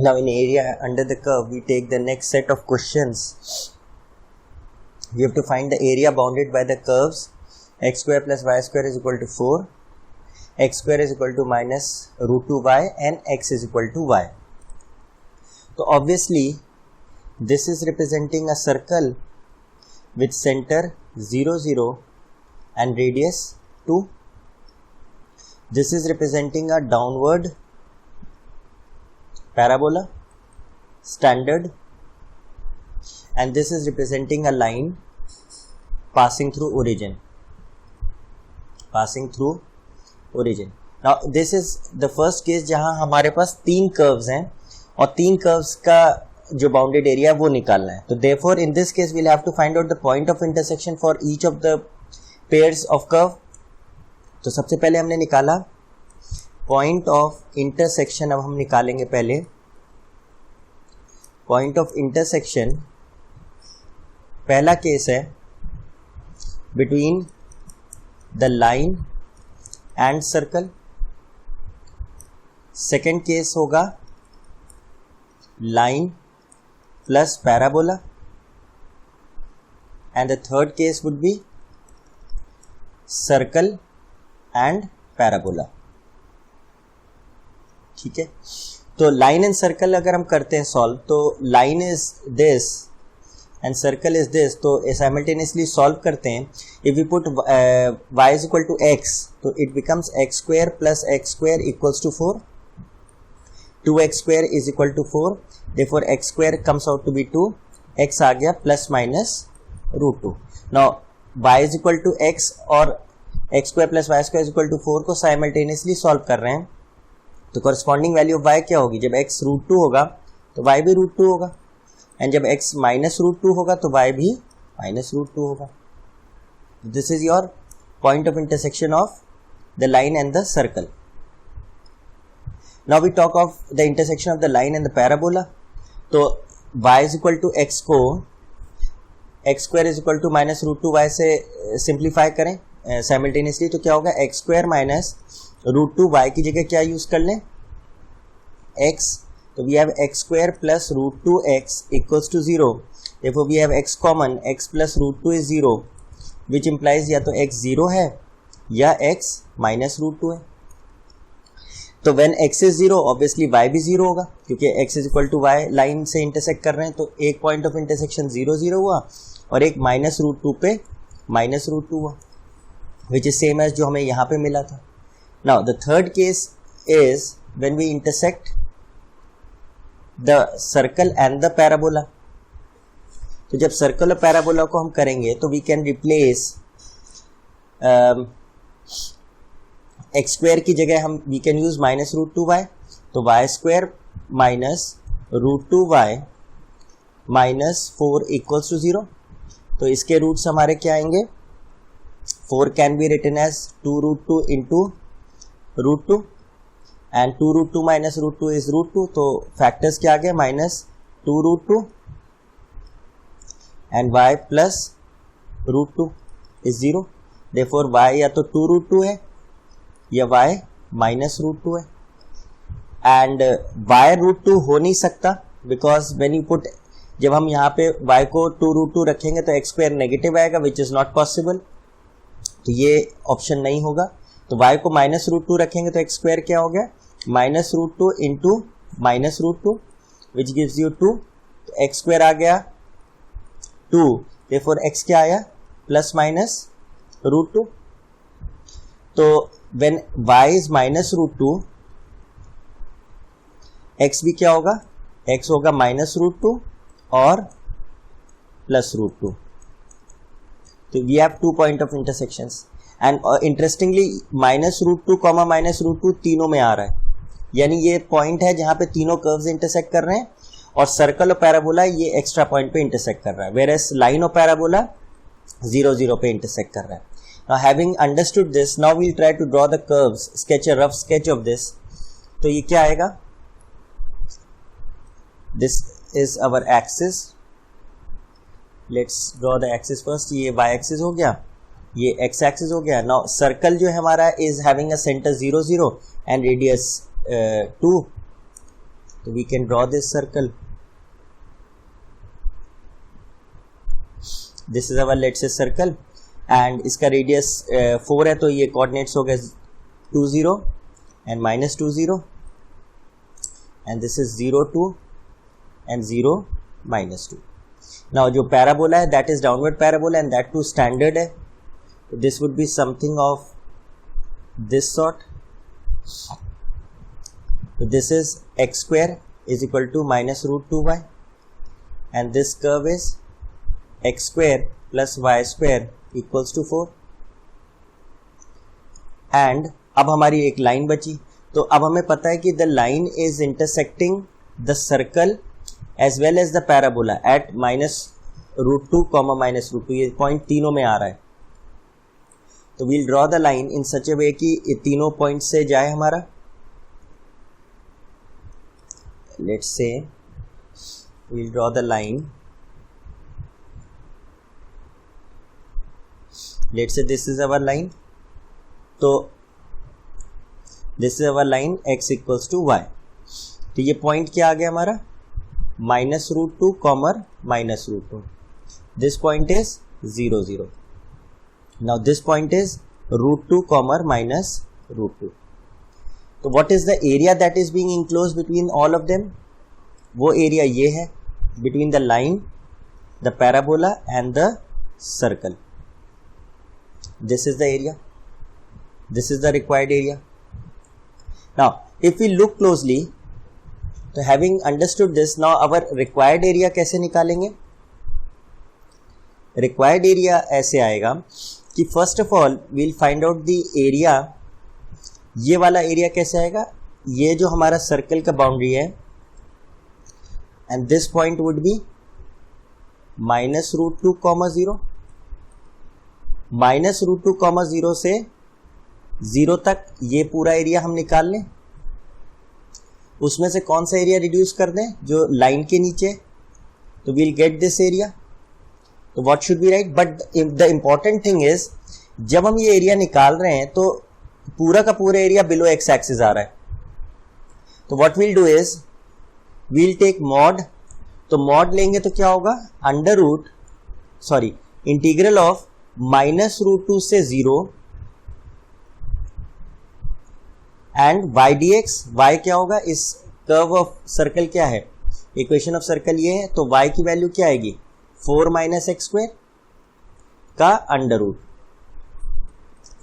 Now in area under the curve, we take the next set of questions. We have to find the area bounded by the curves x square plus y square is equal to 4, x square is equal to minus root 2y and x is equal to y. So obviously this is representing a circle with center 0 0 and radius 2. This is representing a downward parabola, standard, and this is representing a line passing through origin. Now this is the first case जहां हमारे पास 3 curves हैं और 3 curves का जो bounded area वो निकालना है. तो therefore in this case we'll have to find out the point of intersection for each of the pairs of curve. तो सबसे पहले हमने निकाला पॉइंट ऑफ इंटरसेक्शन. अब हम निकालेंगे पहले पॉइंट ऑफ इंटरसेक्शन. पहला केस है between the line and circle. Second case होगा line plus parabola and the third case would be circle and parabola. ठीक है, तो लाइन एंड सर्कल अगर हम करते हैं सॉल्व, तो line is this and circle is this, तो साइमल्टेनियसली सॉल्व करते हैं. If we put y is equal to x, तो it becomes x square plus x square equals to 4. 2x square is equal to 4, therefore x square comes out to be 2, x आ गया plus minus root 2. Now y is equal to x और x square plus y square is equal to 4 को simultaneously solve कर रहे हैं. तो corresponding value of y क्या होगी? जब x रूट 2 होगा तो y भी रूट 2 होगा, एंड जब x माइनस रूट 2 होगा तो y भी माइनस रूट 2 होगा. This is your point of intersection of the line and the circle. Now we talk of the intersection of the line and the parabola. तो y is equal to x को x square is equal to minus root 2y से simplify करें simultaneously, तो क्या होगा? x square minus root 2y की जगह क्या यूज कर लें? x. तो we have x square plus root 2x equals to 0. therefore we have x common, x plus root 2 is 0, which implies या तो x 0 है या x माइनस रूट 2 है. तो when x is 0 obviously y भी 0 होगा, क्योंकि x is equal to y line से इंटरसेक्ट कर रहे हैं. तो एक पॉइंट ऑफ इंटरसेक्शन 0 0 हुआ और एक माइनस रूट 2 पे माइनस रूट 2 हुआ, विच इज सेम एज जो हमें यहाँ पे मिला था. Now the third case is when we intersect the circle and the parabola. तो जब सर्कल और पैराबोला को हम करेंगे तो we can replace x square की जगह हम we can use minus root 2y. तो y square minus root 2y minus 4 equals to 0. तो इसके रूट्स हमारे क्या आएंगे? 4 can be written as 2 root 2 into root 2 and 2 root 2 minus root 2 is root 2. तो फैक्टर्स क्या आ गया? Minus 2 root 2 and y plus root 2 is 0. Therefore y या तो 2 रूट 2 है या y माइनस रूट 2 है. एंड y रूट 2 हो नहीं सकता, बिकॉज व्हेन यू पुट, जब हम यहाँ पे y को 2 रूट 2 रखेंगे तो x स्क्वायर नेगेटिव आएगा, विच इज नॉट पॉसिबल. तो ये ऑप्शन नहीं होगा. तो y को माइनस रूट 2 रखेंगे तो x स्क्वायर क्या हो गया? Minus root 2 into minus root 2, which gives you 2. तो x स्क्वायर आ गया 2, देयरफॉर x क्या आया? Plus minus root 2. तो when y is minus root 2, x भी क्या होगा? x होगा माइनस रूट 2 और प्लस रूट 2. तो we have 2 point of intersections. And interestingly minus root 2 comma minus root 2 तीनों में आ रहा है, यानी ये पॉइंट है जहां पे तीनों कर्व्स इंटरसेक्ट कर रहे हैं, और सर्कल और पैराबोला ये एक्स्ट्रा पॉइंट पे इंटरसेक्ट कर रहा है, वेयर एज लाइन और पैराबोला 0 0 पे इंटरसेक्ट कर रहा है. Now having understood this, now we will try to draw the curves, sketch a rough sketch of this. तो ये क्या आएगा? This is our axis. Let's draw the axis first. ये y एक्सिस हो गया, ये x एक्सिस हो गया. नाउ सर्कल जो है हमारा is having a centre 0 0 and radius 2. तो we can draw this circle. This is our let's say circle and इसका रेडियस 4 है, तो ये कोऑर्डिनेट्स हो गए 2 0 and -2 0 and this is 0 2 and 0 -2. Now जो पैराबोला है that is downward parabola and that too standard है. This would be something of this sort. So this is x square is equal to -√2y and this curve is x square plus y square equals to 4. and अब हमारी एक line बची, तो अब हमें पता है कि the line is intersecting the circle as well as the parabola at -√2, -√2. ये पॉइंट तीनों में आ रहा है. तो we'll draw the line in such a way कि ये तीनों पॉइंट से जाए हमारा. Let's say we'll draw the line. Let's say this is our line. तो this is our line x equals to y. तो ये पॉइंट क्या आ गया हमारा -√2, -√2. This point is 0 0. Now this point is √2, -√2. तो what is the area that is being enclosed between all of them? वो area ये है between the line, the parabola and the circle. This is the area. This is the required area. Now if we look closely, तो having understood this, now our required area कैसे निकालेंगे? Required area ऐसे आएगा कि first of all we'll find out the area. ये वाला area कैसे आएगा? ये जो हमारा सर्कल का बाउंड्री है and this point would be -√2, 0. -√2, 0 से 0 तक ये पूरा एरिया हम निकाल लें. उसमें से कौन सा एरिया रिड्यूस कर दें? जो लाइन के नीचे. तो वील गेट दिस एरिया. तो what should be right? But the important thing is जब हम ये एरिया निकाल रहे हैं तो पूरा का पूरा एरिया बिलो एक्स एक्सिस आ रहा है. तो what we'll do is we'll take mod. तो मॉड लेंगे तो क्या होगा? इंटीग्रल ऑफ -√2 से 0 एंड y dx. y क्या होगा? इस कर्व ऑफ सर्कल क्या है? इक्वेशन ऑफ सर्कल ये है, तो y की वैल्यू क्या आएगी? 4 - x² का अंडर रूट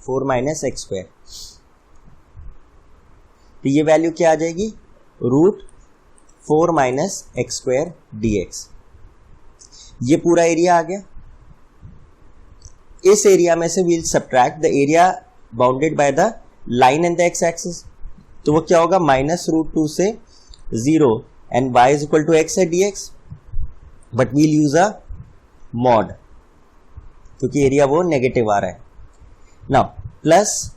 4 - x². तो ये वैल्यू क्या आ जाएगी? √4 - x² dx. ये पूरा एरिया आ गया. इस एरिया में से we'll subtract the area bounded by the line and the x axis. तो वो क्या होगा? -√2 से 0 and y is equal to x है dx. But we'll use a mod क्योंकि एरिया वो नेगेटिव आ रहा है. नाउ प्लस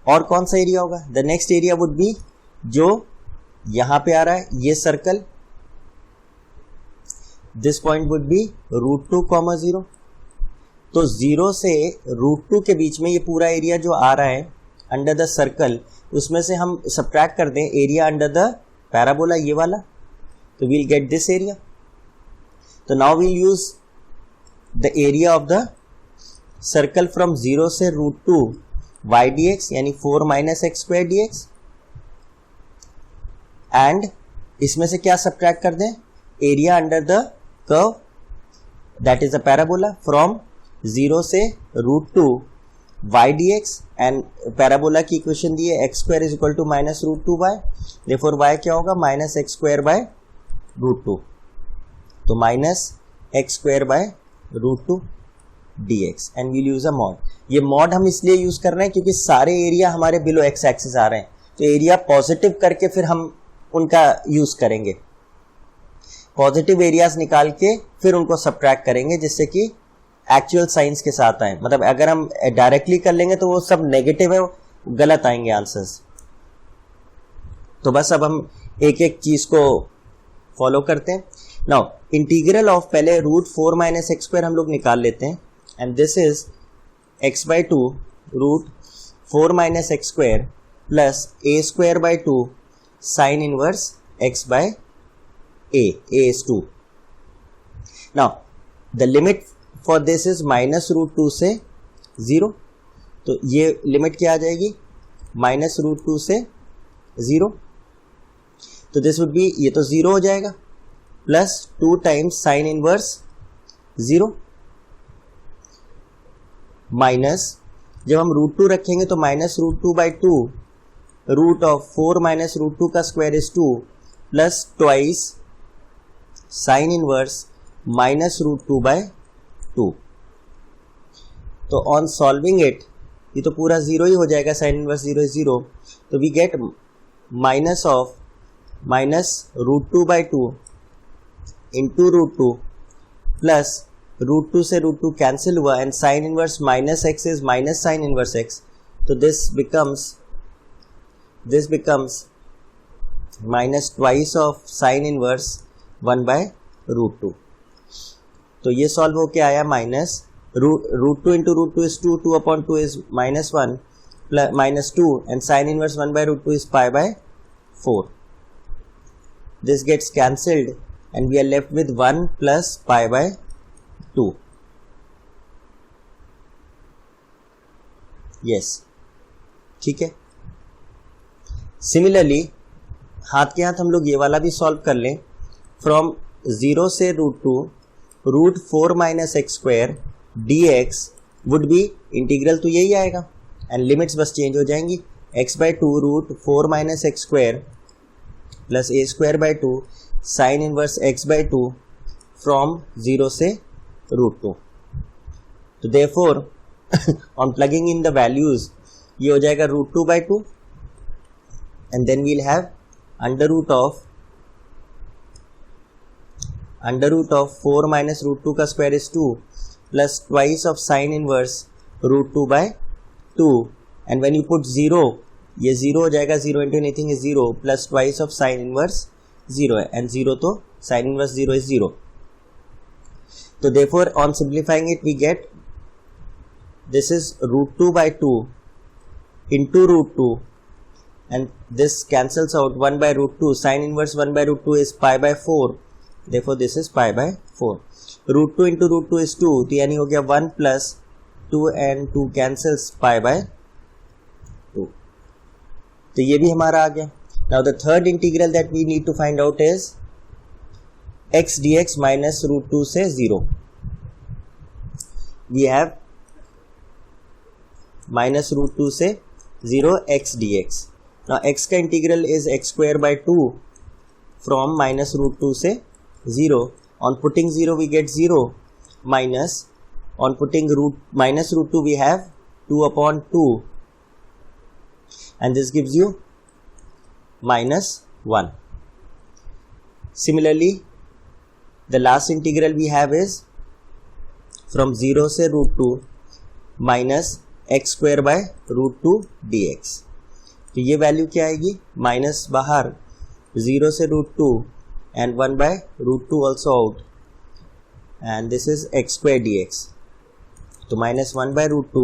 और कौन सा एरिया होगा? The next area would be जो यहां पे आ रहा है, ये circle. This point would be √2, 0. तो 0 से √2 के बीच में ये पूरा एरिया जो आ रहा है अंडर द सर्कल, उसमें से हम सब्ट्रैक्ट कर दें एरिया अंडर द पैराबोला, ये वाला. तो वील गेट दिस एरिया. तो now we'll use the area of the circle from 0 से √2 y dx यानी 4 - x² dx. एंड इसमें से क्या सब्ट्रैक्ट कर दें? Area under the curve that is the parabola from 0 से √2 y dx. एंड पैराबोला की इक्वेशन दी है x² is equal to -√2y. Therefore y क्या होगा? -x²/√2. तो -x²/√2 dx and we'll use a mod. ये मॉड हम इसलिए यूज कर रहे हैं क्योंकि सारे एरिया हमारे बिलो एक्स एक्सिस आ रहे हैं. तो एरिया पॉजिटिव करके फिर हम उनका यूज करेंगे. पॉजिटिव एरियाज निकाल के फिर उनको सब्ट्रैक्ट करेंगे जिससे कि एक्चुअल साइंस के साथ आए. मतलब अगर हम डायरेक्टली कर लेंगे तो वो सब नेगेटिव है, गलत आएंगे आंसर्स. तो बस अब हम एक एक चीज को फॉलो करते हैं. नाउ इंटीग्रल ऑफ पहले √4 - x² हम लोग निकाल लेते हैं and this is x/2 √4 - x² plus a² 2 sine inverse x by a is 2. Now the limit for this is minus root 2 से 0, तो ये लिमिट क्या आ जाएगी, माइनस रूट 2 से 0, तो दिस वुड बी, ये तो 0 हो जाएगा, plus 2 times sine inverse 0 minus, जब हम रूट 2 रखेंगे तो minus root 2 by 2, root of 4 minus root 2 का square is 2 plus twice sine inverse minus root 2 by 2. तो ऑन सॉल्विंग इट ये तो पूरा 0 ही हो जाएगा, साइन इनवर्स 0 इज 0, तो we get minus of minus root 2 by 2 into root 2 plus root 2 से root 2 cancel हुआ and sine inverse minus x is minus sine inverse x, तो this becomes minus twice of sine inverse 1 by root 2. तो ये solve होके आया minus root 2 into root 2 is 2, 2 upon 2 is minus 1 plus minus 2 and sine inverse 1 by root 2 is pi by 4. This gets cancelled and we are left with 1 plus pi by 2. Yes, ठीक है. Similarly हाथ के हाथ हम लोग ये वाला भी सॉल्व कर लें. फ्रॉम 0 से root 2 root 4 minus x square d x would be, integral तो यही आएगा एंड लिमिट्स बस चेंज हो जाएंगी, x by 2 root 4 minus x square plus a square by 2 sine inverse x by 2 from 0 से रूट 2. तो therefore on plugging in the values ये हो जाएगा root 2 by 2 and then we'll have under root of 4 minus root 2 का square is 2 plus twice of sine inverse root 2 by 2 and when you put 0 ये 0 हो जाएगा, 0 into anything is 0 plus twice of sine inverse 0 है and 0 तो sign inverse 0 is 0. तो therefore on simplifying it we get this is root 2 by 2 into root 2 and this cancels out 1 by root 2, sine inverse 1 by root 2 is pi by 4, therefore this is pi by 4. Root 2 into root 2 is 2, तो यानी हो गया 1 plus 2 and 2 cancels pi by 2. तो ये भी हमारा आ गया. Now the third integral that we need to find out is x dx minus root 2 से 0. We have minus रूट 2 से 0 x dx. Now x का integral is x square by 2 from minus root 2 से 0. On putting 0 we get 0 minus, on putting minus root 2 we have 2 upon 2 and this gives you minus 1. Similarly the last integral we have is from 0 से root 2 minus x square by root 2 dx. तो ये value क्या आएगी, minus बाहर 0 से root 2 and 1 by root 2 also out and this is x square dx. So minus 1 by root 2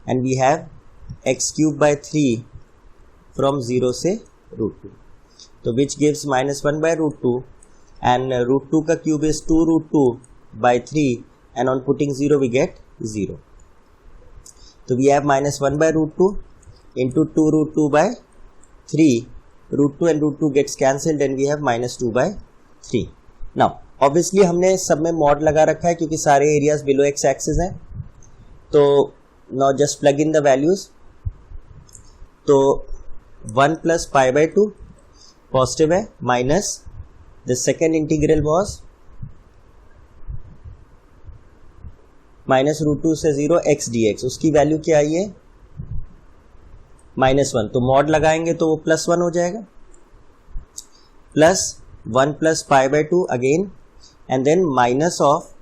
and we have x cube by 3 from 0 से root 2. So which gives minus 1 by root 2 and root 2 का cube is 2 root 2 by 3 and on putting 0 we get 0. So we have minus 1 by root 2 into 2 root 2 by 3. Root 2 and root 2 gets cancelled and we have minus 2 by 3. Now obviously हमने सब में mod लगा रखा है क्योंकि सारे areas below x axis हैं. तो now just plug in the values. तो 1 plus pi by 2 positive है, minus the second integral was minus root 2 से 0 x dx. उसकी वैल्यू क्या आई है, -1. तो मॉड लगाएंगे तो वो +1 हो जाएगा, plus 1 plus pi by 2 again and then minus of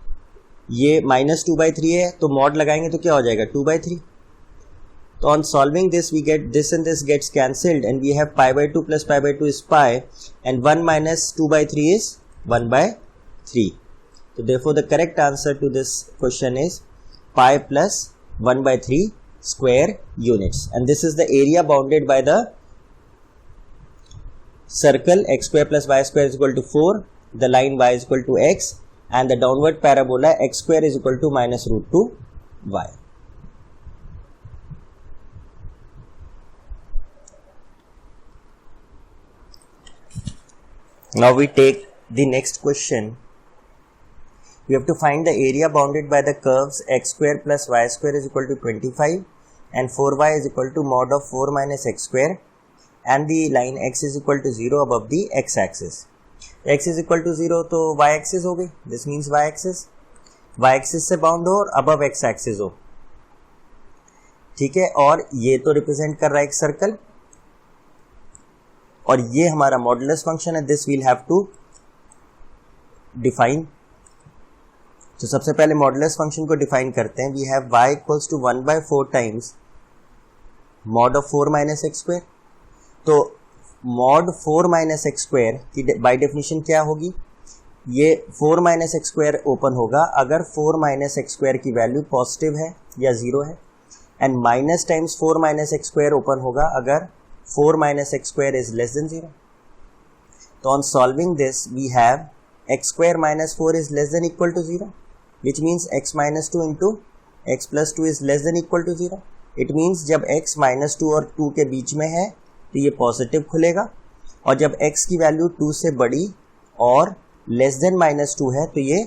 ये -2/3 है तो मॉड लगाएंगे तो क्या हो जाएगा 2/3. तो on solving this we get this and this gets cancelled and we have π/2 plus π/2 is pi and 1 minus 2/3 is 1/3. तो therefore the correct answer to this question is pi plus 1/3 square units and this is the area bounded by the circle x square plus y square is equal to 4, the line y is equal to x, and the downward parabola x square is equal to minus root 2 y. Now we take the next question. We have to find the area bounded by the curves x square plus y square is equal to 25 and 4y is equal to mod of 4 minus x square, and the line x is equal to 0 above the x axis. x is equal to 0 तो y axis हो गई, this means y axis से bound हो और above x axis हो, ठीक है. और ये तो रिप्रेजेंट कर रहा है एक सर्कल, और ये हमारा मॉडुलस फंक्शन है. This we'll have to define. तो सबसे पहले मॉडुलस फंक्शन को डिफाइन करते हैं. We have y equals to 1/4 times mod of 4 minus x square. तो मॉड 4 माइनस एक्स स्क्वायर की बाय डेफिनेशन क्या होगी? ये 4 माइनस एक्स स्क्वायर ओपन होगा अगर 4 माइनस एक्स स्क्वायर की वैल्यू पॉजिटिव है या 0 है, and minus times 4 minus x square open होगा अगर 4 minus x square is less than 0. So on solving this, we have x square minus 4 is less than equal to 0, which means x minus 2 into x plus 2 is less than equal to 0. It means जब x minus 2 और 2 के बीच में है तो ये positive खुलेगा, और जब x की वैल्यू 2 से बड़ी और लेस देन minus 2 है तो ये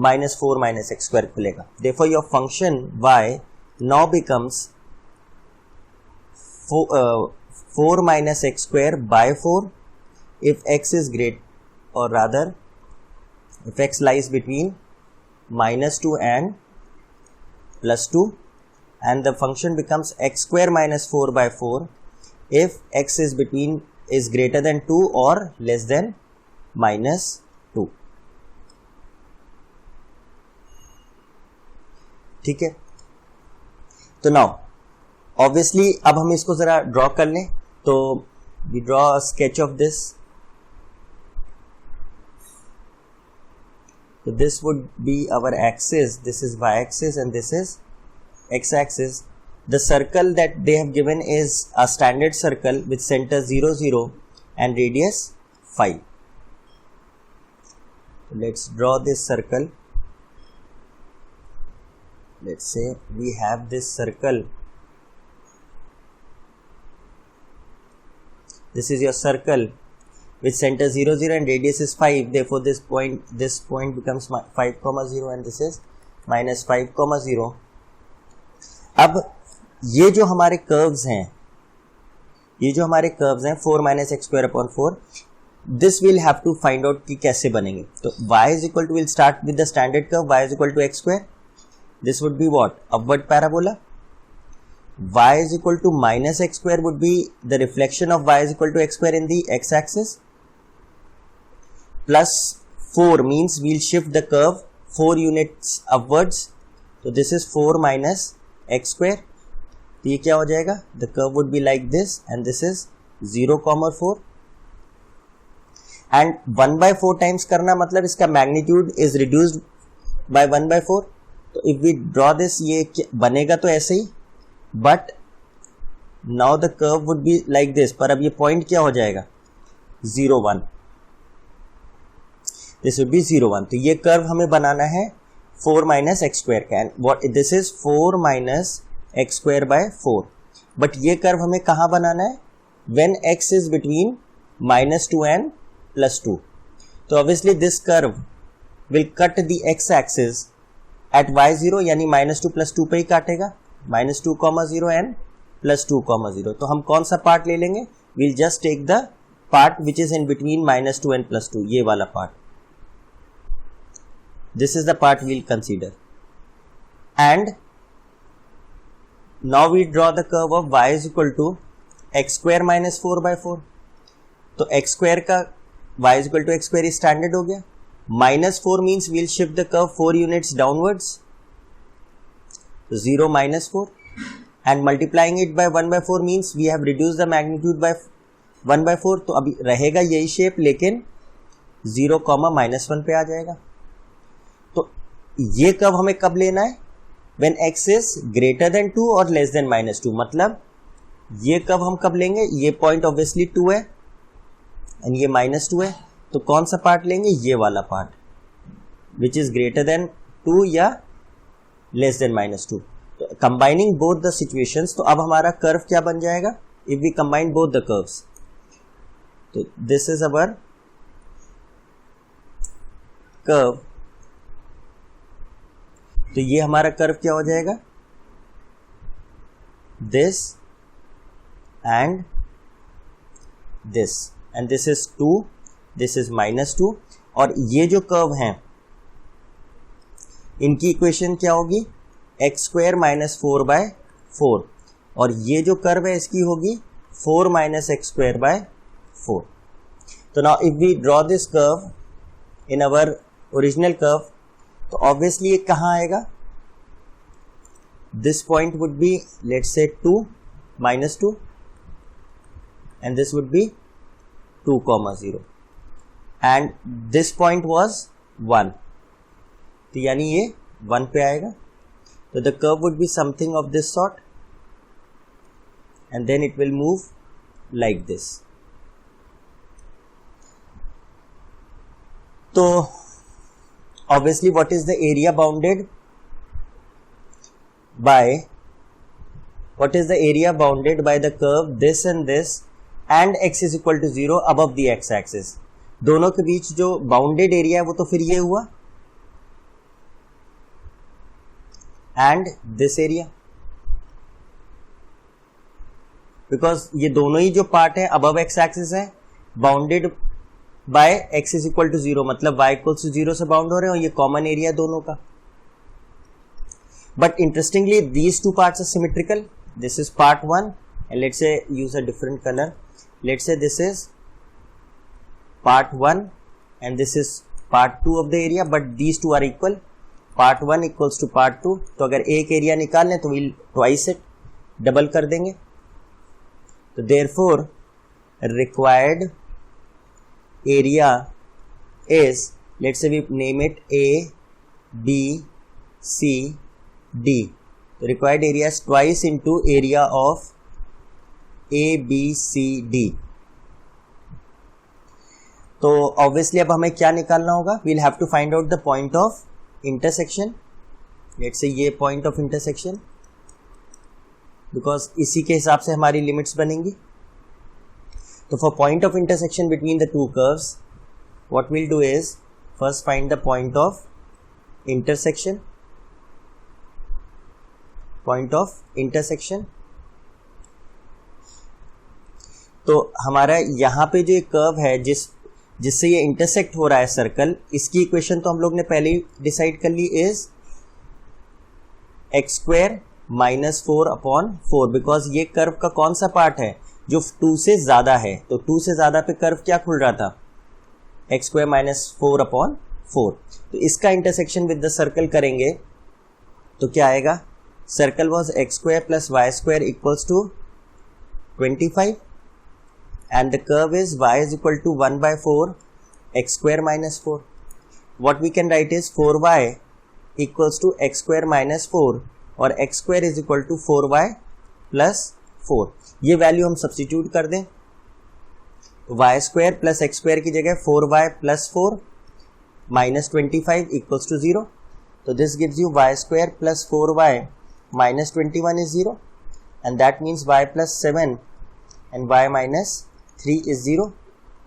minus 4 minus x square खुलेगा. Therefore your function y now becomes 4 minus x square by 4 if x is great, or rather if x lies between minus 2 and plus 2, and the function becomes x square minus 4 by 4 if x is greater than 2 or less than minus 2. ठीक है. तो now obviously अब हम इसको जरा draw कर लें. तो we draw a sketch of this. So this would be our axis, this is y axis and this is x axis. The circle that they have given is a standard circle with center 0 0 and radius 5. So let's draw this circle. Let's say we have this circle. This is your circle with center 0 0 and radius is 5. Therefore this point becomes 5 comma 0 and this is minus 5 comma 0. अब ये जो हमारे curves हैं, 4 minus x square upon 4, this we'll have to find out कि कैसे बनेंगे. तो y is equal to, we'll start with the standard curve y is equal to x square. This would be what? Upward parabola. Y is equal to minus x square would be the reflection of y is equal to x square in the x axis. Plus 4 means we'll shift the curve 4 units upwards. So this is 4 minus x square. तो ये क्या हो जाएगा? The curve would be like this and this is 0,4. And 1/4 times करना मतलब इसका magnitude is reduced by 1/4. तो if we draw this, ये बनेगा तो ऐसे ही, but now the curve would be like this. पर अब ये point क्या हो जाएगा? 0 1. This would be 0 1. तो ये curve हमें बनाना है 4 minus x square का, and what this is 4 minus x square by 4. But ये curve हमें कहाँ बनाना है? When x is between minus 2 and plus 2. तो obviously this curve will cut the x axis at y0, यानी minus 2 plus 2 पे ही काटेगा, minus 2 comma 0 and plus 2 comma 0. तो हम कौन सा पार्ट ले लेंगे? We'll just take the part which is in between minus 2 and plus 2, ये वाला part. This is the part we'll consider. And now we draw the curve of y is equal to x square minus 4 by 4. तो x square का y is equal to x square standard हो गया. Minus 4 means we'll shift the curve 4 units downwards. 0 minus 4. And multiplying it by 1/4 means we have reduced the magnitude by 1/4. तो अभी रहेगा यही shape, लेकिन 0, -1 पे आ जाएगा. तो ये कर्व हमें कब लेना है? When x is greater than 2 और less than -2. मतलब ये कर्व हम कब लेंगे? ये पॉइंट ऑब्वियसली 2 है, एंड ये -2 है, तो कौन सा पार्ट लेंगे? ये वाला part which is greater then 2 या लेस देन -2. तो कंबाइनिंग बोथ द सिचुएशंस, तो अब हमारा कर्व क्या बन जाएगा? If we combine both the curves, तो दिस इज अवर कर्व. तो ये हमारा कर्व क्या हो जाएगा? This and this, and this is 2, this is -2. और ये जो कर्व हैं इनकी इक्वेशन क्या होगी? x² - 4/4. और ये जो कर्व है इसकी होगी 4 - x²/4. तो now if we draw this curve in our original curve, तो ऑब्वियसली ये कहाँ आएगा? This point would be let's say 2 -2 and this would be 2, 0 and this point was 1. तो यानी ये 1 पे आएगा. तो the curve would be something of this sort and then it will move like this. तो obviously what is the area bounded by the curve this and this and x is equal to 0 above the x axis. दोनों के बीच जो bounded area है वो तो फिर ये हुआ, एंड दिस एरिया, बिकॉज ये दोनों ही जो पार्ट है अबव एक्स एक्सिस है, bounded by x is equal to 0, मतलब y इक्वल्स टू 0 से बाउंड हो रहे हैं, और ये कॉमन एरिया दोनों का. But interestingly these two parts are symmetrical. This is part 1 and let's say use a different color. Let's say this is part 1 and this is part 2 of the area, but these two are equal. Part 1 equals to part 2. तो अगर एक area निकालने तो we'll twice it, double कर देंगे. तो therefore required area is, let's say we name it A, B, C, D. The required area is twice into area of A, B, C, D. तो obviously अब हमें क्या निकालना होगा? We'll have to find out the point of intersection. Let's say ये point of intersection, because इसी के हिसाब से हमारी लिमिट्स बनेंगी. तो for point of intersection between the two curves, what we'll do is first find the point of intersection. Point of intersection, तो हमारा यहाँ पे जो कर्व है जिससे ये इंटरसेक्ट हो रहा है सर्कल, इसकी इक्वेशन तो हम लोग ने पहले ही डिसाइड कर ली, इज x² - 4/4, बिकॉज ये कर्व का कौन सा पार्ट है जो 2 से ज़्यादा है. तो 2 से ज़्यादा पे कर्व क्या खुल रहा था? x² - 4/4. तो इसका इंटरसेक्शन विद द सर्कल करेंगे तो क्या आएगा? Circle was x² + y² equals to 25 and the curve is y is equal to 1/4 x² - 4. What we can write is 4y equals to x² - 4 और x² is equal to 4y plus 4. ये value हम substitute कर दें, तो y² plus x² की जगह 4y plus 4 minus 25 equals to 0. तो this gives you y² plus 4y minus 21 is 0, and that means y plus 7 and y minus 3 is 0.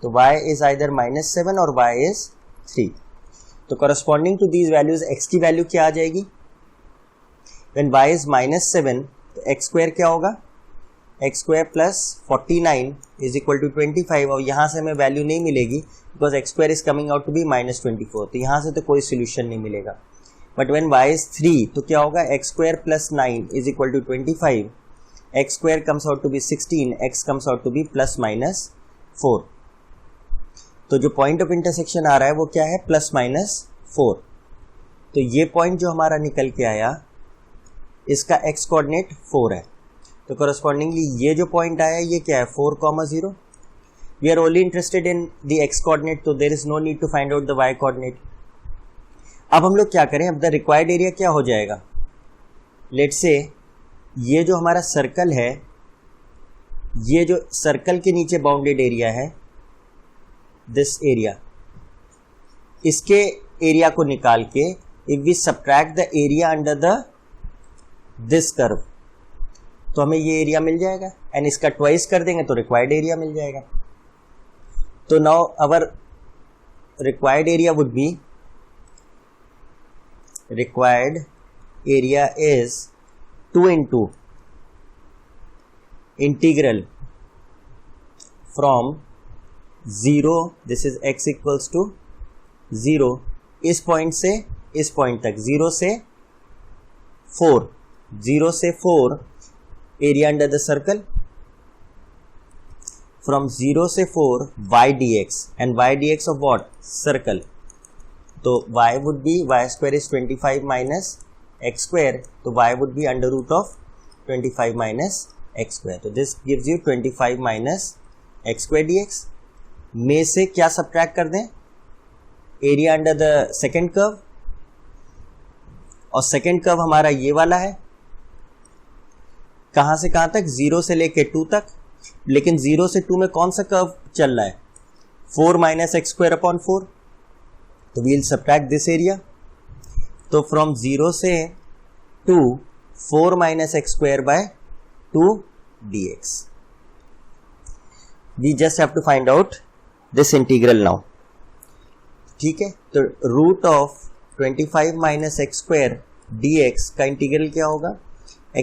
तो y is either -7 और y is 3. तो corresponding to these values x की value क्या आ जाएगी? When y is -7 तो x² क्या होगा? x² plus 49 is equal to 25, और यहाँ से हमें वैल्यू नहीं मिलेगी because x² is coming out to be -24. तो यहाँ से तो कोई सोल्यूशन नहीं मिलेगा. But when y is 3 तो क्या होगा? x² plus 9 is equal to 25. x² comes out to be 16, x comes out to be ±4. तो जो पॉइंट ऑफ इंटरसेक्शन आ रहा है वो क्या है? +-4. तो ये पॉइंट जो हमारा निकल के आया इसका x कोऑर्डिनेट 4 है. तो करस्पॉन्डिंगली ये जो पॉइंट आया ये क्या है? 4, 0. We are only interested in the x coordinate, तो there is no need to find out the y coordinate. अब हम लोग क्या करें? अब द रिक्वायर्ड एरिया क्या हो जाएगा? लेट्स से ये जो हमारा सर्कल है, ये जो सर्कल के नीचे बाउंडेड एरिया है, दिस एरिया, इसके एरिया को निकाल के if we subtract the area under the this curve तो हमें ये एरिया मिल जाएगा, एंड इसका ट्वाइस कर देंगे तो रिक्वायर्ड एरिया मिल जाएगा. तो now our required area would B, required area is 2 into integral from 0, this is x equals to 0, इस पॉइंट से इस पॉइंट तक 0 से 4 area under the circle, from 0 से 4 y dx, and y dx of what, circle. तो y would be, y square is 25 minus x square, तो y would be under root of 25 minus x square. तो this gives you 25 minus x square dx. में से क्या subtract कर दें, area under the second curve, और second curve हमारा ये वाला है, कहां से कहां तक, 0 से लेके 2 तक. लेकिन 0 से 2 में कौन सा कर्व चल रहा है, 4 minus x square upon 4. तो वील सब्ट्रैक्ट दिस एरिया. तो फ्रॉम 0 से 2 4 minus x square by 2 dx. We just have to find out this integral now. ठीक है, तो root of 25 minus x square dx का इंटीग्रल क्या होगा,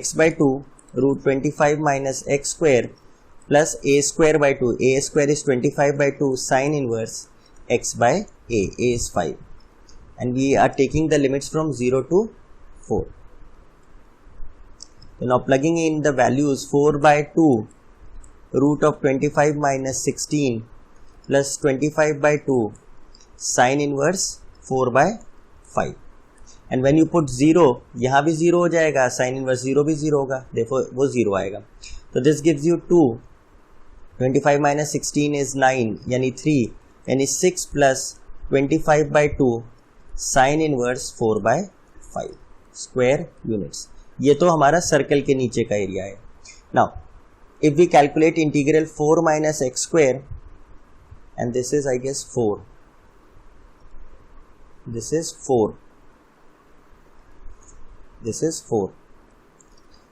x by 2 root 25 minus x square plus a square by 2. a square is 25 by 2 sin inverse x by a is 5, and we are taking the limits from 0 to 4. So now plugging in the values, 4 by 2 root of 25 minus 16 plus 25 by 2 sin inverse 4 by 5, and when you put 0, यहाँ भी 0 हो जाएगा, sin inverse 0 भी 0 होगा, therefore वो 0 आएगा. तो this gives you 2, 25 minus 16 is 9 यानी 3, यानी 6 plus 25 by 2 sin inverse 4 by 5 square units. ये तो हमारा सर्कल के नीचे का एरिया है. Now if we calculate integral 4 minus x square, and this is I guess 4, this is 4, this is 4,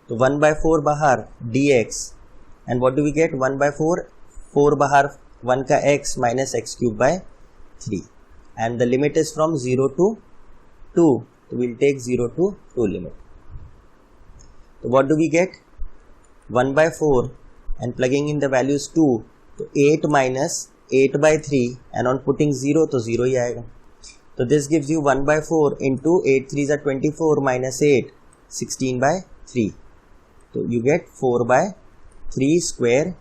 तो 1 by 4 बाहर dx, and what do we get, 1 by 4, 4 बाहर 1 का x minus x cube by 3, and the limit is from 0 to 2, so we'll take 0 to 2 limit. So what do we get, 1 by 4, and plugging in the values 2, so 8 minus 8 by 3, and on putting 0 तो 0 ही आएगा. So this gives you 1 by 4 into 8 3s are 24 minus 8, 16 by 3. So you get 4 by 3 square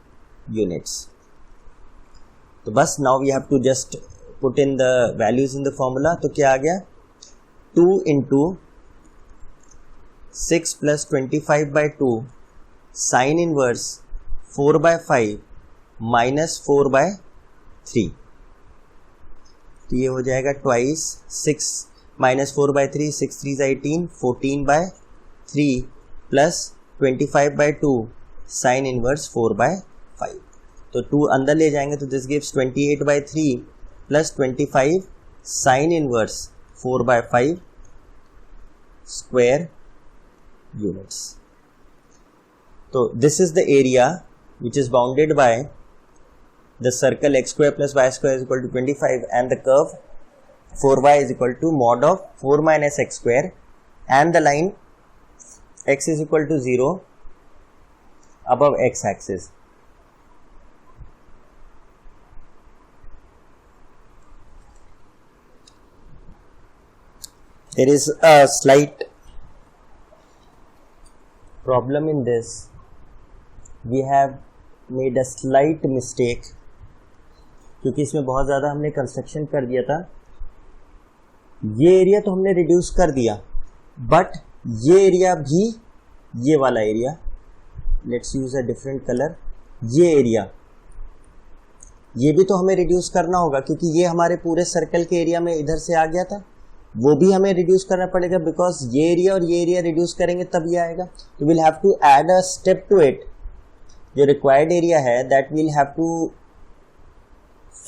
units. तो बस now we have to just put in the values in the formula. तो क्या आ गया, 2 into 6 plus 25 by 2 sin inverse 4 by 5 minus 4 by 3. तो ये हो जाएगा twice 6 minus 4 by 3, 6 3s 18, 14 by 3 plus 25 by 2 sin inverse 4 by 5. तो 2 अंदर ले जाएंगे तो this gives 28 by 3 plus 25 sin inverse 4 by 5 square units. So this is the area which is bounded by the circle x square plus y square is equal to 25 and the curve 4y is equal to mod of 4 minus x square and the line x is equal to 0 above x axis. There is a slight problem in this. We have made a slight mistake क्योंकि इसमें बहुत ज़्यादा हमने construction कर दिया था. ये area तो हमने रिड्यूस कर दिया, बट ये एरिया भी, ये वाला area, let's use a different colour, ये एरिया, ये भी तो हमें रिड्यूस करना होगा क्योंकि ये हमारे पूरे सर्कल के एरिया में इधर से आ गया था. वो भी हमें रिड्यूस करना पड़ेगा बिकॉज ये एरिया और ये एरिया रिड्यूस करेंगे तब ये आएगा. तो will have to add a step to it. जो रिक्वायर्ड एरिया है that will have to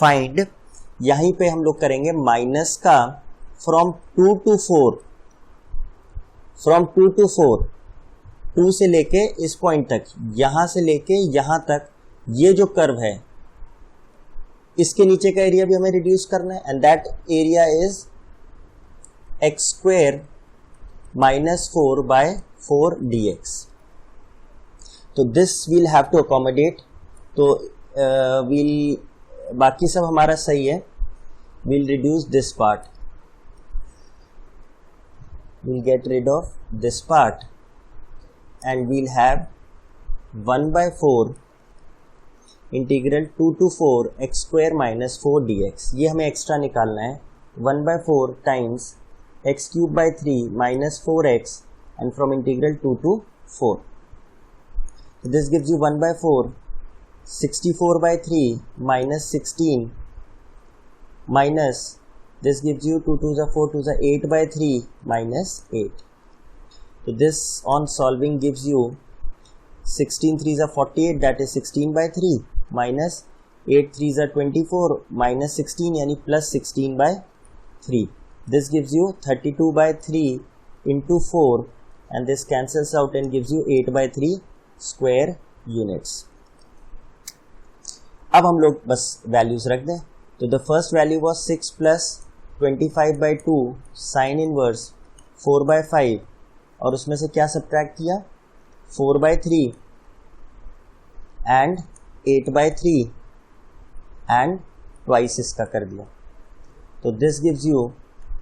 find यहीं पे हम लोग करेंगे माइनस का फ्रॉम 2 to 4, फ्रॉम 2 to 4, 2 से लेके इस पॉइंट तक, यहां से लेके यहां तक, ये जो कर्व है इसके नीचे का एरिया भी हमें रिड्यूस करना है, and that area is x square minus 4/4 dx. तो this will have to accommodate. तो बाकी सब हमारा सही है. we'll reduce this part, we'll get rid of this part, and we'll have 1/4 integral 2 to 4 x square minus 4 dx. ये हमें extra निकालना है. 1/4 times x cube by 3 minus 4x, and from integral 2 to 4. So this gives you 1/4 64/3 minus 16 minus this gives you 2 2s are 4 2s are 8/3 minus 8. So this on solving gives you 16 3s are 48, that is 16/3 minus 8 3s are 24 minus 16 यानी plus 16/3. This gives you 32/3 into 4, and this cancels out and gives you 8/3 square units. अब हम लोग बस values रख दें. तो the first value was 6 plus 25/2 sign inverse 4/5, और उसमें से क्या सब्ट्रैक्ट किया, 4/3 एंड 8/3 एंड ट्वाइस इसका कर दिया. तो this gives you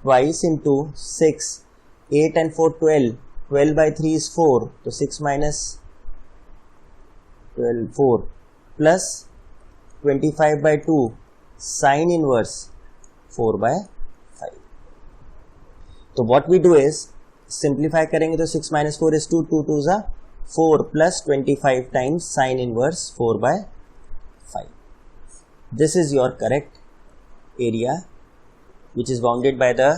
twice into 6, 8 and 4 12, 12/3 is 4, तो 6 minus 12 4 प्लस 25/2 साइन इनवर्स 4/5. तो what we do is simplify करेंगे तो 6 minus 4 is 2, 2 2s are 4 plus 25 times sin inverse 4/5. This is your correct area which is bounded by the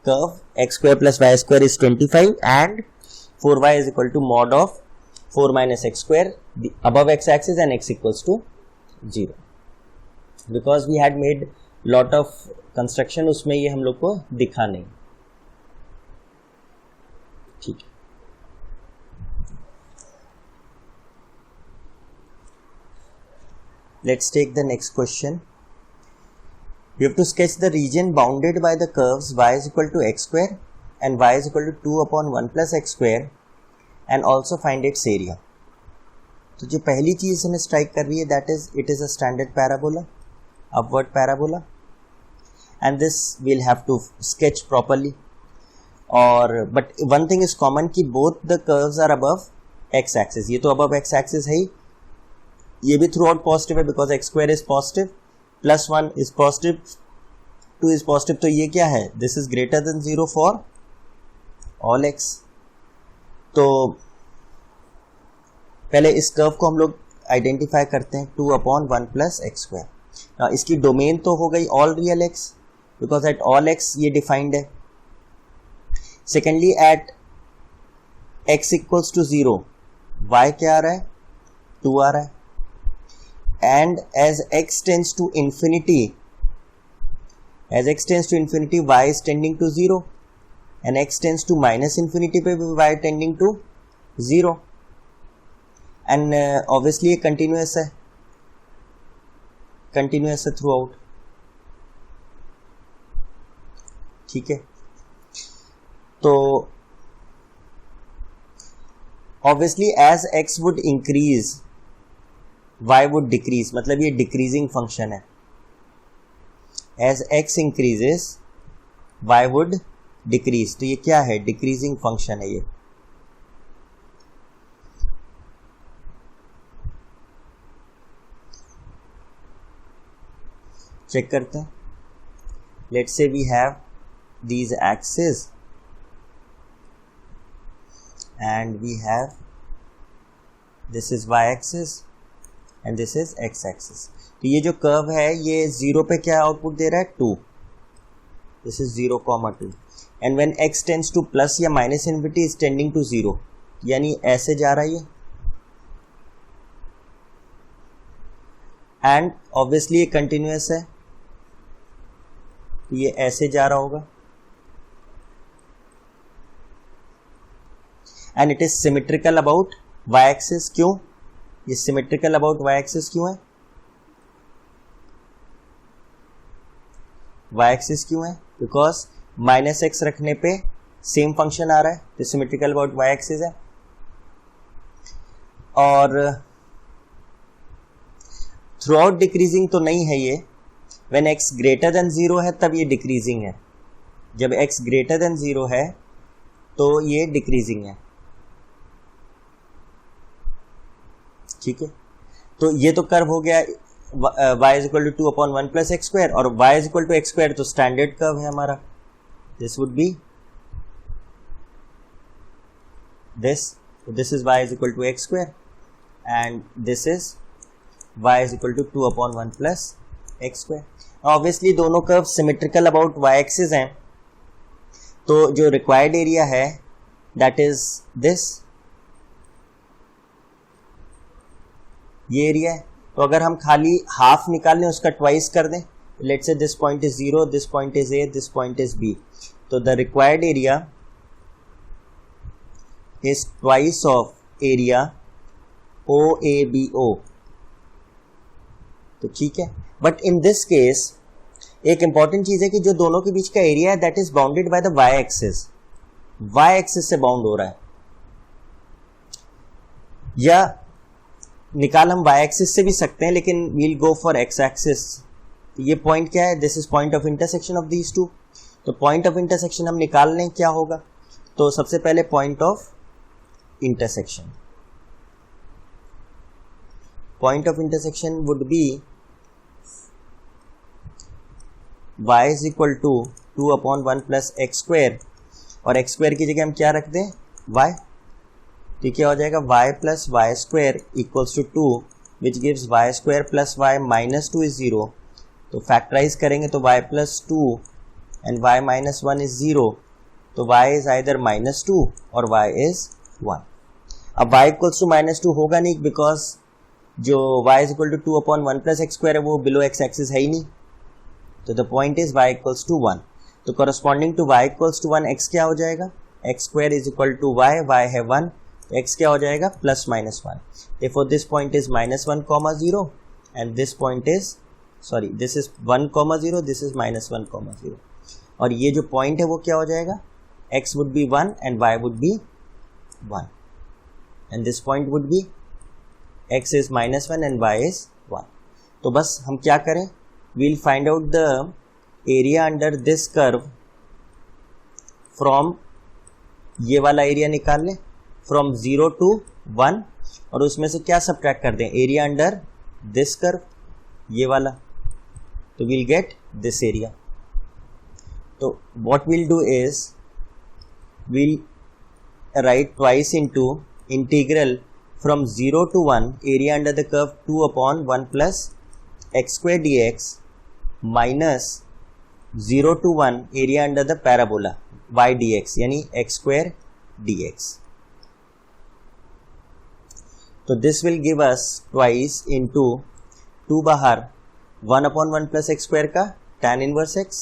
curve x square plus y square is 25 and 4y is equal to mod of 4 minus x square the above x axis and x equals to 0. Because we had made lot of construction, उसमें ये हम लोग को दिखा नहीं. ठीक है. Let's take the next question. You have to sketch the region bounded by the curves y is equal to x square and y is equal to 2 upon 1 plus x square and also find its area. तो जो पहली चीज हमें strike कर रही है that is it is a standard parabola, upward parabola, and this will have to sketch properly. और but one thing is common कि both the curves are above x axis. ये तो अबव एक्स एक्सिस है ही, ये भी throughout positive है because x square is positive, plus 1 is positive, 2 is positive. तो ये क्या है, this is greater than 0 for all x. तो पहले इस कर्व को हम लोग आइडेंटिफाई करते हैं 2 upon 1 plus x square. इसकी डोमेन तो हो गई all real x because at all x ये डिफाइंड है. Secondly at x equals to 0 y क्या आ रहा है, 2 आ रहा है. And as x tends to infinity, y is tending to 0 and x tends to minus infinity पे भी y tending to 0. And obviously ये कंटिन्यूअस है थ्रू आउट. ठीक है. तो obviously as x would increase y would decrease, मतलब ये decreasing function है. As x increases y would decrease, तो ये क्या है, डिक्रीजिंग फंक्शन है. ये चेक करते हैं. Let's say we have these axes and we have this is y axis and this is x axis. तो ये जो कर्व है ये 0 पे क्या आउटपुट दे रहा है, 2. this is 0, 2 and when x tends to plus या minus infinity is tending to 0, यानी ऐसे जा रहा है ये. एंड ऑब्वियसली ये कंटिन्यूअस है तो ये ऐसे जा रहा होगा and it is symmetrical about y axis. क्यों ये सिमेट्रिकल अबाउट वाई एक्सिस क्यों है? वाई एक्सिस क्यों है? बिकॉज माइनस एक्स रखने पे सेम फंक्शन आ रहा है, तो सिमेट्रिकल अबाउट वाई एक्सिस है। और थ्रू आउट डिक्रीजिंग तो नहीं है ये, व्हेन एक्स ग्रेटर देन 0 है तब ये डिक्रीजिंग है। जब एक्स ग्रेटर देन 0 है तो ये डिक्रीजिंग है। ठीक है, तो ये तो कर्व हो गया y is equal to 2/1 plus x square, और y is equal to x square तो स्टैंडर्ड कर्व है हमारा। This would be this is y is equal to x square and this is y is equal to 2/1 plus x square। Obviously दोनों curve symmetrical about y axis हैं, तो जो required area है that is this, ये area है। तो अगर हम खाली हाफ निकाल लें उसका ट्वाइस कर दें, let's say this point is 0, this point is a, this point is b, तो the required area is twice of area OABO। तो ठीक है, बट इन दिस केस एक इंपॉर्टेंट चीज है कि जो दोनों के बीच का एरिया है that is bounded by the y axis, y axis से बाउंड हो रहा है, या निकाल हम y एक्सिस से भी सकते हैं लेकिन we'll go for x axis. ये पॉइंट क्या है? This is point of intersection of these two. तो पॉइंट ऑफ इंटरसेक्शन हम निकाल लें, क्या होगा? तो सबसे पहले point of intersection would be y is equal to 2/1 plus x square, और x square की जगह हम क्या रख दें? y। तो क्या हो जाएगा? y plus y square equals to 2 which gives y square plus y minus 2 is 0। तो फैक्टराइज करेंगे तो y plus 2 and y minus 1 is 0, तो y is either minus 2 और y is 1। अब y इक्वल्स टू -2 होगा नहीं, बिकॉज जो y is equal to 2/1 plus x square है वो बिलो x एक्सिस है ही नहीं, तो the point is y equals to 1। तो corresponding to y equals to 1 x क्या हो जाएगा? X square is equal to y, y है 1, तो x क्या हो जाएगा? +-1। Therefore this point is -1, and this point is this is 1, this is -1, और ये जो पॉइंट है वो क्या हो जाएगा? x would be 1 and y would be 1, and this point would be x is -1 and y is 1। तो बस हम क्या करें? we'll find out the area under this curve from, ये वाला एरिया निकाल लें from 0 to 1, और उसमें से क्या सब्ट्रैक्ट कर दें? एरिया अंडर दिस कर्व, ये वाला, तो we'll get this area। तो what we'll do is we'll write twice into integral from 0 to 1 area under the curve 2/1 plus x square dx minus 0 to 1 area under the parabola y dx, यानी x square dx। तो this will give us twice into 2 बाहर 1/1 plus x square का tan inverse x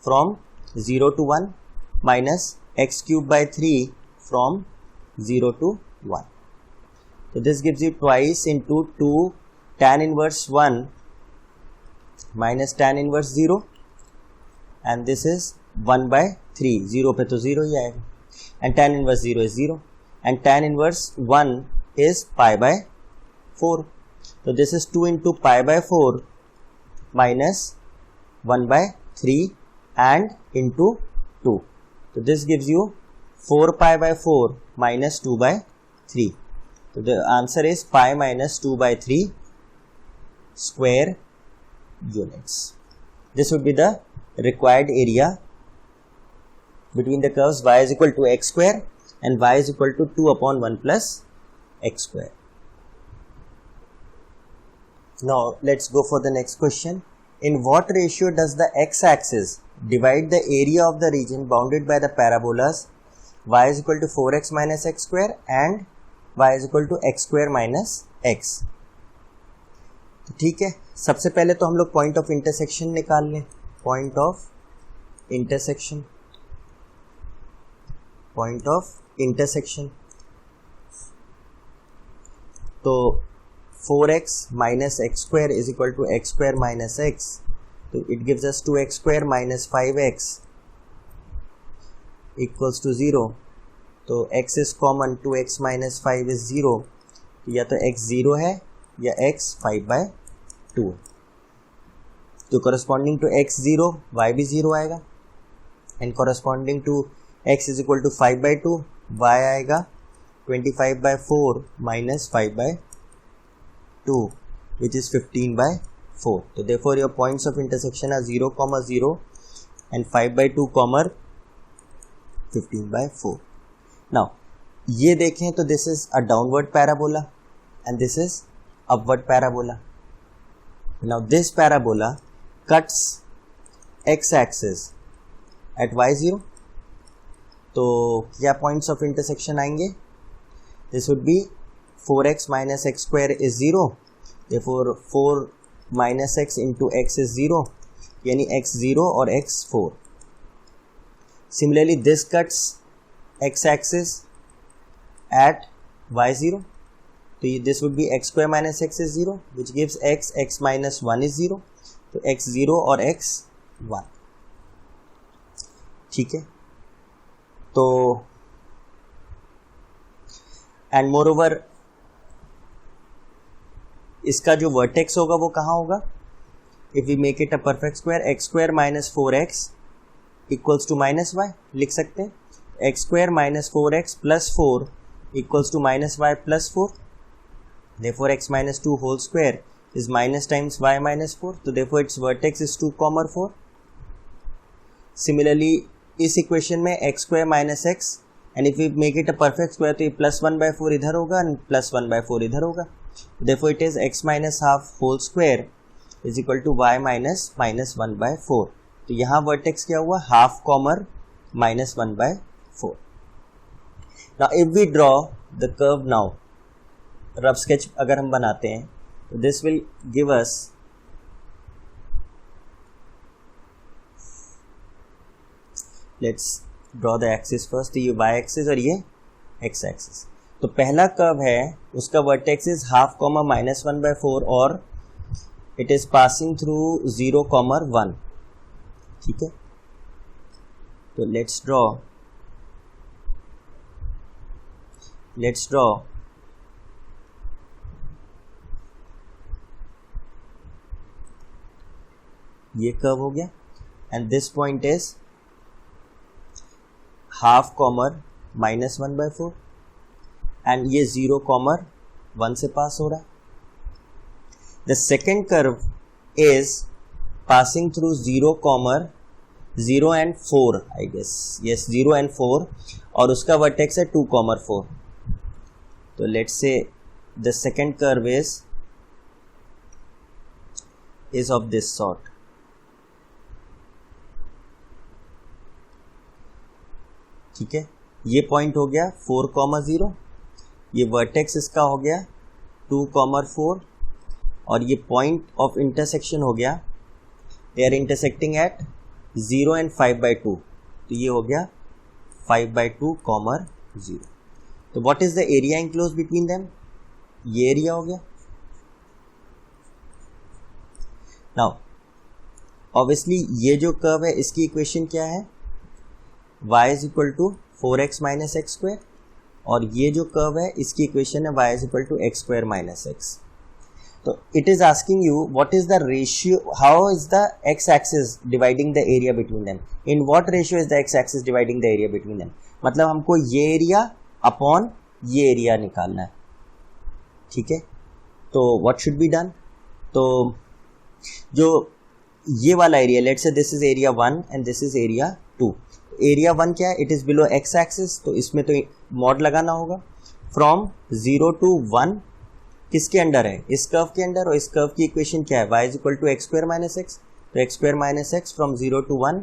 from 0 to 1 minus x cube by 3 from 0 to 1। So this gives you twice into 2 tan inverse 1 minus tan inverse 0, and this is 1/3, 0 पे तो 0 ही आएगा, and tan inverse 0 is 0, and tan inverse 1 is π/4। So this is 2 into π/4 minus 1/3 and into 2। So this gives you 4π/4 minus 2/3। So the answer is π minus 2/3 square units। This would be the required area between the curves y is equal to x square and y is equal to 2/1 plus x square। Now let's go for the next question। In what ratio does the x-axis divide the area of the region bounded by the parabolas y is equal to 4x minus x square and y is equal to x square minus x। तो ठीक है, सबसे पहले तो हम लोग point of intersection निकाल लें। Point of intersection, point of intersection. तो 4x minus x square is equal to x square minus x, तो it gives us 2x square minus 5x equals to 0। तो x is common, 2x minus 5 is 0, तो या तो x 0 है या x 5/2। तो corresponding to x 0 y भी 0 आएगा, and corresponding to x is equal to 5/2 y आएगा 25/4 minus 5/2 which is 15/4. So therefore your points of intersection are 0, 0 and 5/2, 15/4. Now ये देखें तो this is a downward parabola and this is upward parabola. Now this parabola cuts x-axis at y0. तो क्या points of intersection आएंगे? This would be 4x minus x square is 0, therefore 4 minus x into x is 0, यानी x 0 और x 4. Similarly this cuts x axis at y0, तो this would be x square minus x is 0, which gives x minus 1 is 0, तो x 0 और x 1. ठीक है, तो and more over इसका जो वर्टेक्स होगा वो कहाँ होगा? If we make it a perfect square, x square minus 4x equals to minus y, लिख सकते हैं x square minus 4x plus 4 equals to minus y plus 4, therefore x minus 2 whole square is minus times y minus 4, तो therefore its vertex is 2, 4. Similarly इस इक्वेशन में x square minus x, and if we make it a perfect square तो ये plus 1/4 इधर होगा and plus 1/4 इधर होगा, therefore it is x minus half whole square is equal to y minus 1/4. तो यहाँ वर्टेक्स क्या हुआ? Half comma minus 1/4. now if we draw the curve now, rough sketch अगर हम बनाते हैं तो this will give us let's draw the axis first. ये y axis और ये x axis. तो पहला कर्व है उसका vertex is half comma minus 1/4 और इट इज पासिंग थ्रू 0, 1. ठीक है, तो लेट्स ड्रॉ ये कर्व हो गया, and this point is half comma minus 1/4 and ये 0, 1 से पास हो रहा है. The second curve is passing through 0, 0 and 4 I guess, yes 0 and 4, और उसका वर्टेक्स है 2, 4. तो let's say the second curve is of this sort. ठीक है, ये पॉइंट हो गया 4, 0, ये वर्टेक्स इसका हो गया 2, 4, और ये पॉइंट ऑफ इंटरसेक्शन हो गया, they are intersecting at 0 and 5/2, तो ये हो गया 5/2, 0. तो what is the area enclose between them? ये एरिया हो गया. नाउ ऑब्वियसली ये जो कर्व है इसकी इक्वेशन क्या है? y is equal to 4x minus x square, और ये जो कर्व है इसकी इक्वेशन है y is equal to x square minus x. तो it is asking you what is the ratio, how is the x axis dividing the area between them, in what ratio is the x axis dividing the area between them. मतलब हमको ये area upon ये area निकालना है. ठीक है, तो what should be done? तो जो ये वाला area, let's say this is area 1 and this is area 2. Area 1 क्या है? It is below x axis, तो इसमें तो मॉड लगाना होगा. फ्रॉम 0 to 1 किसके अंडर है? इस कर्व के अंडर, और इस कर्व की इक्वेशन क्या है? y is equal to x square minus x, तो x square minus x from 0 to 1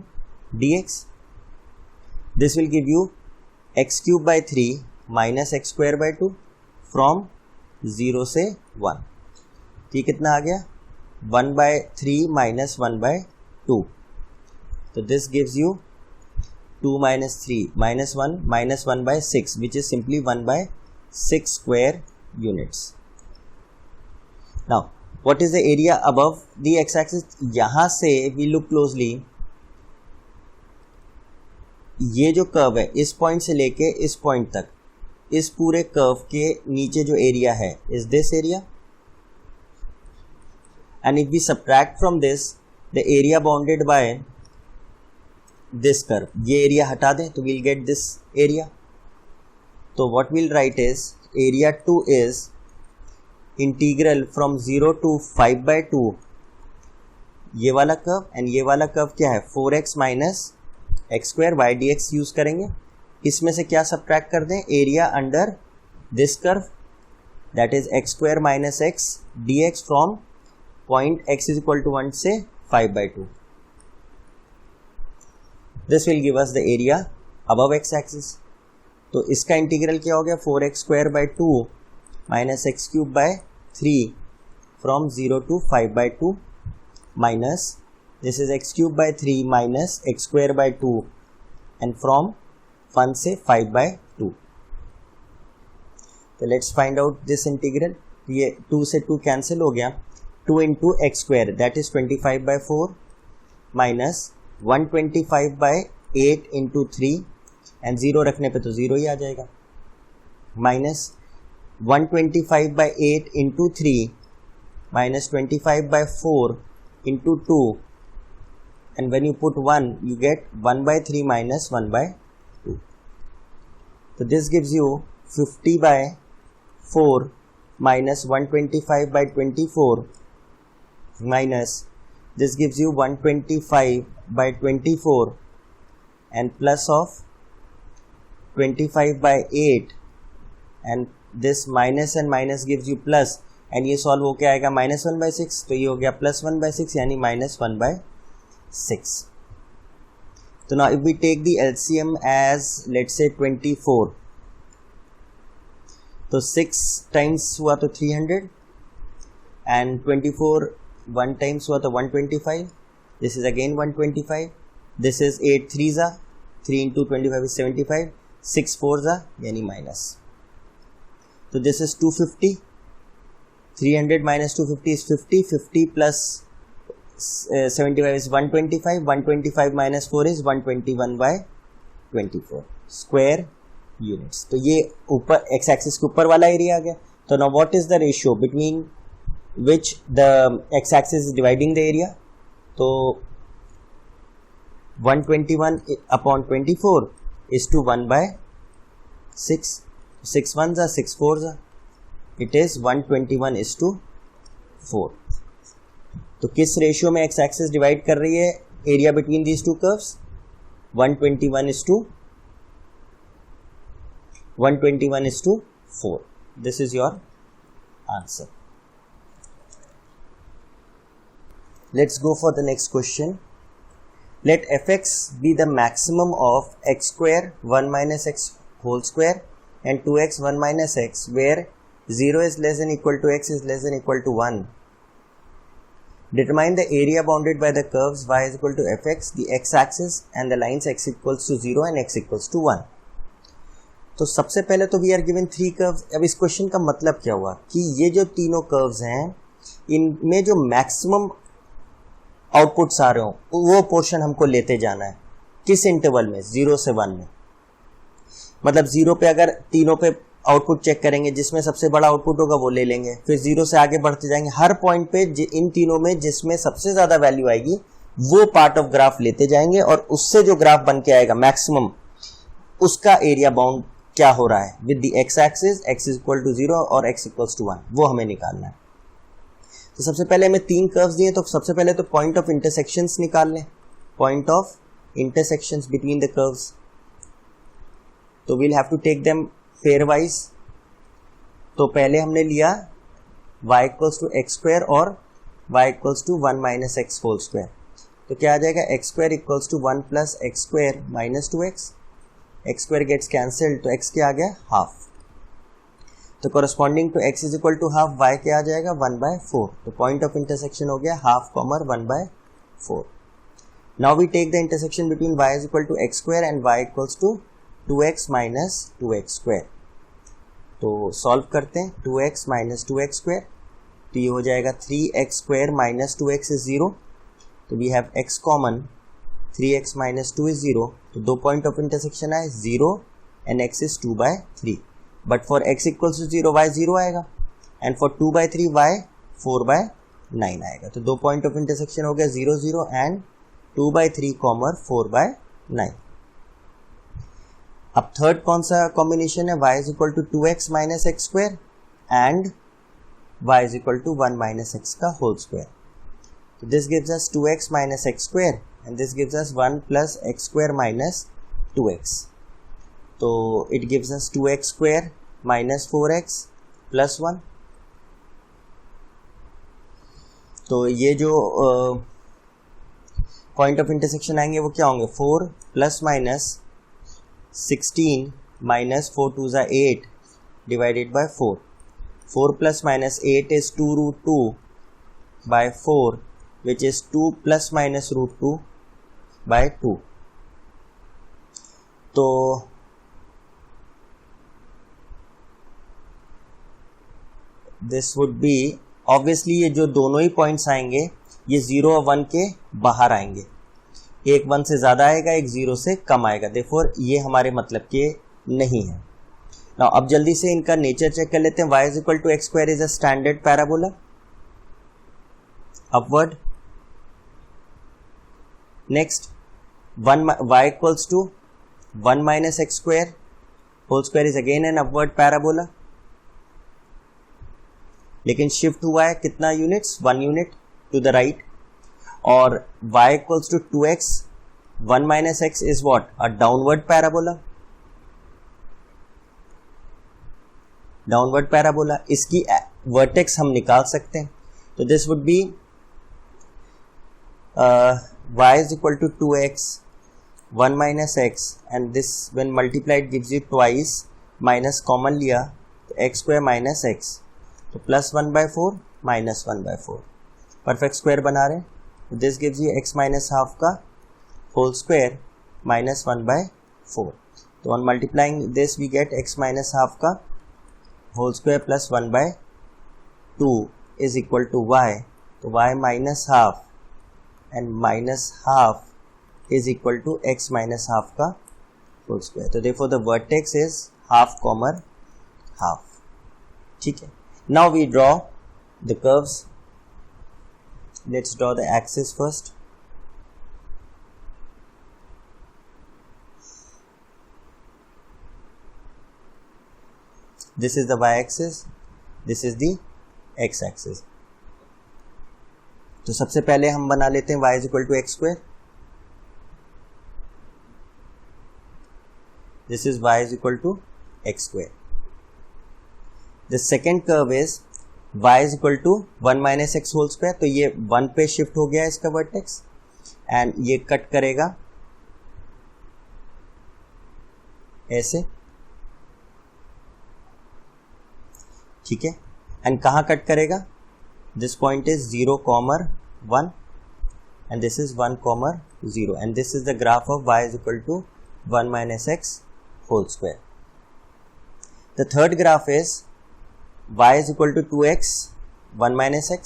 dx. This will give you x cube by 3 minus x square by 2 from 0 से 1. ठीक, कितना आ गया? 1/3 माइनस 1/2. तो this gives you 2 minus 3 minus 1 by 6 which is simply 1 by 6 square units. Now what is the area above the x-axis? यहाँ से we look closely, ये जो curve है इस पॉइंट से लेके इस पॉइंट तक, इस पूरे कर्व के नीचे जो एरिया है is this area, and if we subtract from this the area bounded by this curve, ये एरिया हटा दें तो we'll get this area. तो what we'll write is area 2 is integral from 0 to 5 by 2 ये वाला curve, and ये वाला curve क्या है 4x minus x square y d x use करेंगे. इसमें से क्या सब्ट्रैक्ट कर दें, area under this curve that is x square minus x D x from point x is equal to 1 से 5 by 2. This will give us the area above x axis. तो इसका integral क्या हो गया 4x square by 2 minus x cube by 3 from 0 to 5 by 2 minus this is x cube by 3 minus x square by 2 and from 1 से 5 by 2. तो let's find out this integral. ये 2 से 2 cancel हो गया, 2 into x square that is 25 by 4 minus 125 by 8 into 3 and 0 रखने पे तो 0 ही आ जाएगा, minus 125 by 8 into 3 minus 25 by 4 into 2 and when you put 1 you get 1 by 3 minus 1 by 2. So this gives you 50 by 4 minus 125 by 24 minus this gives you 125 by 24 and plus of 25 by 8 and this minus and minus gives you plus and ये solve होके आएगा minus 1 by 6. तो ये हो गया plus 1 by 6 यानी minus 1 by 6. So now if we take the LCM as let's say 24, तो 6 times हुआ तो 300 and 24 1 times हुआ तो 125. This is again 125. This is 8 3s are 3 into 25 is 75. 6 4s are यानी minus. So this is 250. 300 minus 250 is 50. 50 plus 75 is 125. 125 minus 4 is 121 by 24 square units. तो ये ऊपर x axis के ऊपर वाला एरिया आ गया. तो now what is the ratio between which the x axis is dividing the area? तो 121 upon 24 is to 1 by 6. 6 1s are 6 4s are. It is 121 is to 4. तो किस रेशियो में एक्स एक्सिस डिवाइड कर रही है area between these two curves? 121 is to 4. This is your answer. Let's go for the next question. Let fx be the maximum of x square 1 minus x whole square and 2x 1 minus x where 0 is less than equal to x is less than equal to 1. Determine the area bounded by the curves y is equal to fx, the x-axis and the lines x equals to 0 and x equals to 1. तो सबसे पहले तो we are given 3 curves. अब इस question का मतलब क्या हुआ कि ये जो तीनों कर्व्स हैं इनमें जो मैक्सिमम आउटपुट्स आ रहे हो वो पोर्शन हमको लेते जाना है. किस इंटरवल में? 0 से 1 में. मतलब 0 पे अगर तीनों पे आउटपुट चेक करेंगे, जिसमें सबसे बड़ा आउटपुट होगा वो ले लेंगे, फिर 0 से आगे बढ़ते जाएंगे. हर पॉइंट पे इन तीनों में जिसमें सबसे ज्यादा वैल्यू आएगी वो पार्ट ऑफ ग्राफ लेते जाएंगे और उससे जो ग्राफ बन के आएगा मैक्सिमम उसका एरिया बाउंड क्या हो रहा है with the x axis, x is equal to 0 और एक्स इक्वल्स टू 1, वो हमें निकालना है. तो सबसे पहले हमें 3 कर्व्स दिए, तो सबसे पहले तो पॉइंट ऑफ इंटरसेक्शंस निकाल लें. Point of intersections between the curves, तो we'll have to take them pairwise. तो पहले हमने लिया y equals to x square और y equals to 1 minus x whole square. तो क्या आ जाएगा x square equals to 1 plus x square minus 2x. X square gets cancelled तो x क्या आ गया हाफ. तो corresponding to x is equal to half y क्या आ जाएगा 1 by 4. तो पॉइंट ऑफ इंटरसेक्शन हो गया half comma 1 by 4. Now we take the intersection between y is equal to x square and y equals to 2x minus 2x square. तो solve करते हैं 2x minus 2x square, तो ये हो जाएगा 3x square minus 2x is 0, तो we have x common, 3x minus 2 is 0, तो दो पॉइंट ऑफ इंटरसेक्शन आए 0 and x is 2/3, but for x equals to 0 y 0 आएगा एंड फॉर 2/3 y 4/9 आएगा। तो दो पॉइंट ऑफ इंटरसेक्शन हो गया 0 0 एंड 2/3 कॉमर 4/9। अब थर्ड कौन सा कॉम्बिनेशन है, y is equal to 2x minus x square and y is equal to 1 minus x का होल स्क्वायर। तो this gives us 2x minus x square and this gives us 1 plus x square minus 2x। तो it gives us 2x square minus 4x plus 1। तो ये जो point of intersection आएंगे वो क्या होंगे, 4 प्लस माइनस 16 माइनस 4 2 ज़ा 8 divided by 4, 4 plus minus 8 is 2 root 2 by 4 which is 2 plus minus root 2 by 2। तो दिस वुड बी, ऑब्वियसली ये जो दोनों ही पॉइंट्स आएंगे ये 0 और 1 के बाहर आएंगे, एक 1 से ज़्यादा आएगा, एक 0 से कम आएगा, देयरफॉर ये हमारे मतलब के नहीं है। नाउ अब जल्दी से इनका नेचर चेक कर लेते हैं। y is equal to x square is a standard parabola upward. Next y equals to 1 minus x square whole square is again an upward parabola, लेकिन शिफ्ट हुआ है कितना units, 1 unit to the right. और y equals to 2x 1 minus x is what, a downward parabola, downward parabola. इसकी vertex हम निकाल सकते हैं, तो this would be y is equal to 2x 1 minus x and this when multiplied gives you twice, minus common लिया तो x square minus x, तो plus 1/4 minus 1/4, perfect square बना रहे हैं। This gives you x minus half का whole square minus 1/4। तो on multiplying this we get x minus half का whole square plus 1/2 is equal to y, तो y minus half and minus half is equal to x minus half का whole square. तो therefore the vertex is half comma half. ठीक है, now we draw the curves. Let's draw the axis first. This is the y-axis, this is the x-axis. तो सबसे पहले हम बना लेते हैं y is equal to x square. This is y is equal to x square. The second curve is y is equal to 1 minus x whole square, तो ये 1 पे शिफ्ट हो गया इसका वर्टेक्स एंड ये कट करेगा ऐसे, ठीक है, एंड कहाँ कट करेगा, this point is 0, 1 and this is 1, 0 and this is the graph of y is equal to 1 minus x whole square. The third graph is y is equal to 2x 1 minus x,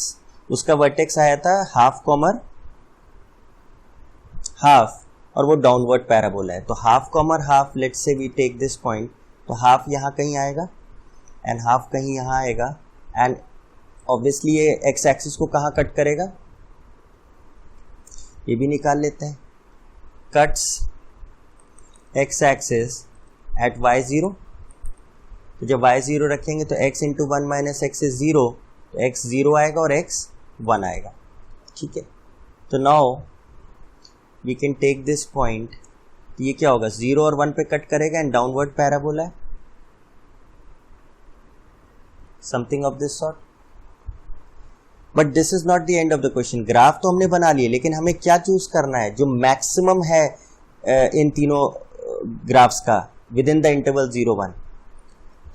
उसका vertex आया था half comma half और वो downward parabola है, तो half comma half, let's say we take this point, तो half यहाँ कहीं आएगा एंड हाफ कहीं यहाँ आएगा एंड ऑब्वियसली ये एक्स एक्सिस को कहाँ कट करेगा, ये भी निकाल लेते हैं, cuts x axis at y0। तो जब y0 रखेंगे तो x into 1 minus x is 0, तो x 0 आएगा और x 1 आएगा। ठीक है, तो now we can take this point, तो ये क्या होगा, 0 और 1 पे कट करेगा एंड डाउनवर्ड पैराबोला है, something of this sort. But this is not the end of the question. Graph तो हमने बना लिए, लेकिन हमें क्या चूज करना है, जो मैक्सिमम है इन तीनों ग्राफ्स का विद इन द इंटरवल 0 1।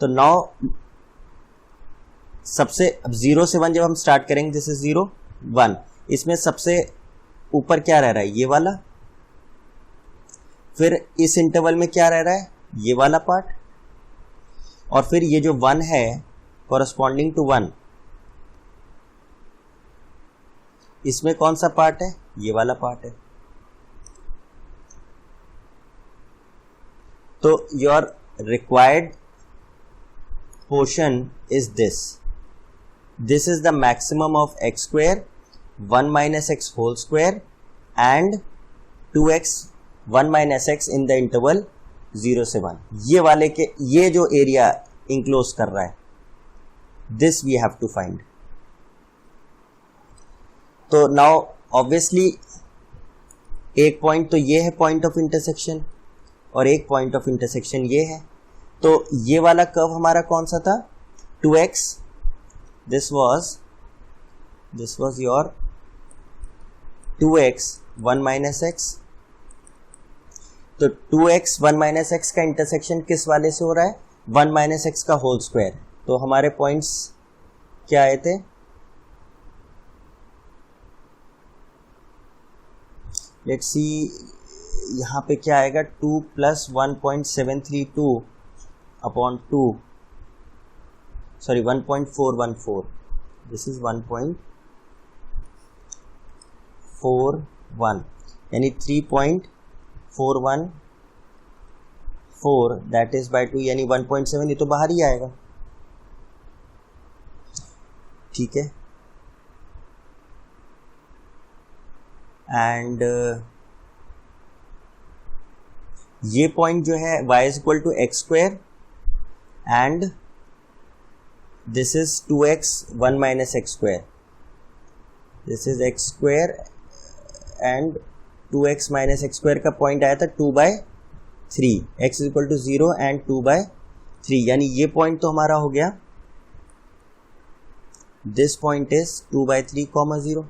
तो नाउ सबसे 0 से 1 जब हम स्टार्ट करेंगे, दिस इज 0 1, इसमें सबसे ऊपर क्या रह रहा है, ये वाला, फिर इस इंटरवल में क्या रह रहा है, ये वाला पार्ट, और फिर ये जो 1 है कॉरस्पॉन्डिंग टू 1, इसमें कौन सा पार्ट है, ये वाला पार्ट है। तो your required portion is this is the maximum of x square 1 minus x whole square and 2x 1 minus x in the interval 0 से 1। ये वाले के ये जो एरिया इंक्लोज कर रहा है, this we have to find. तो नाउ ऑब्वियसली एक पॉइंट तो ये है पॉइंट ऑफ इंटरसेक्शन, और एक पॉइंट ऑफ इंटरसेक्शन ये है। तो ये वाला कर्व हमारा कौन सा था, 2x, this was your 2x 1 minus x. तो 2x 1 माइनस एक्स का इंटरसेक्शन किस वाले से हो रहा है, 1 माइनस एक्स का होल स्क्वायर। तो हमारे पॉइंट्स क्या आए थे, लेट्स सी यहाँ पे क्या आएगा, 2 plus 1.732 upon 2, sorry 1.414, this is 1.41, यानी 3.414 दैट इज बाय 2, यानी 1.7, ये तो बाहर ही आएगा, ठीक है। एंड ये पॉइंट जो है y is equal to x square and this is 2x 1 minus x square, this is x square and 2x minus x square का पॉइंट आया था 2/3, x is equal to 0 and 2/3, यानी ये पॉइंट तो हमारा हो गया, दिस पॉइंट इज 2/3, 0।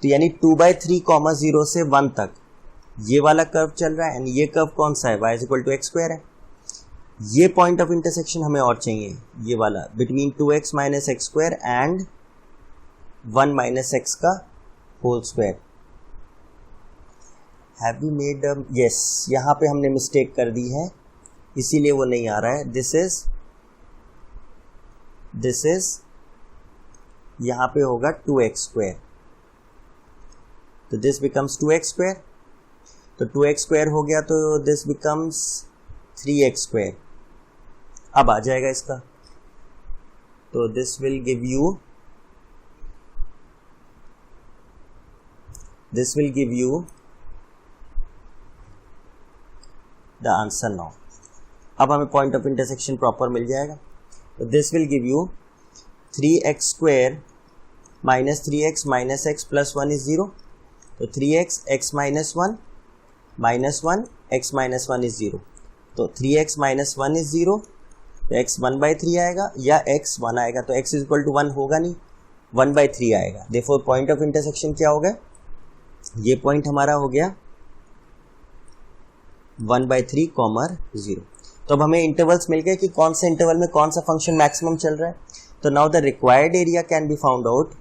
तो यानी 2/3, 0 से 1 तक ये वाला कर्व चल रहा है, एंड ये कर्व कौन सा है, y is equal to x square है। ये पॉइंट ऑफ इंटरसेक्शन हमें और चाहिए, ये वाला between 2x minus x square and 1 minus x का whole square. Have you made, yes, यहाँ पे हमने मिस्टेक कर दी है, इसीलिए वो नहीं आ रहा है। दिस इज यहाँ पे होगा 2x स्क्वायर, तो दिस बिकम्स 2x स्क्वायर, तो 2x स्क्वायर हो गया, तो दिस बिकम्स 3x स्क्वायर। अब आ जाएगा इसका, तो this will give you the answer now. अब हमें पॉइंट ऑफ इंटरसेक्शन प्रॉपर मिल जाएगा, तो this will give you 3x square minus 3x minus x plus 1 is 0, तो 3x x minus 1 minus 1 x minus 1 is 0, तो 3x माइनस 1 इज 0, तो x 1/3 आएगा या x 1 आएगा, तो x इज इक्वल टू 1 होगा नहीं, 1/3 आएगा। देयरफॉर पॉइंट ऑफ इंटरसेक्शन क्या होगा, ये पॉइंट हमारा हो गया 1/3, 0। तो अब हमें इंटरवल्स मिल गए कि कौन से इंटरवल में कौन सा फंक्शन मैक्सिमम चल रहा है। तो now the required area can be found out.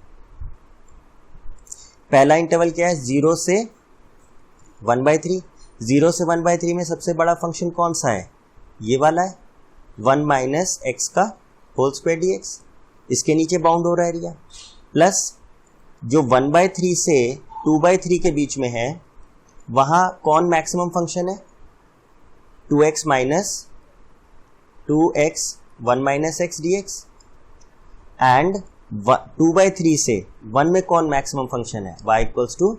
पहला इंटरवल क्या है, 0 से 1/3, 0 से 1/3 में सबसे बड़ा फंक्शन कौन सा है, ये वाला है, 1 माइनस एक्स का होल स्क्वायर dx, इसके नीचे बाउंड हो रहा है एरिया, प्लस जो 1/3 से 2/3 के बीच में है, वहाँ कौन मैक्सिमम फंक्शन है, 2x minus 2x 1 minus x dx, and 2/3 से 1 में कौन मैक्सिमम फंक्शन है, y equals to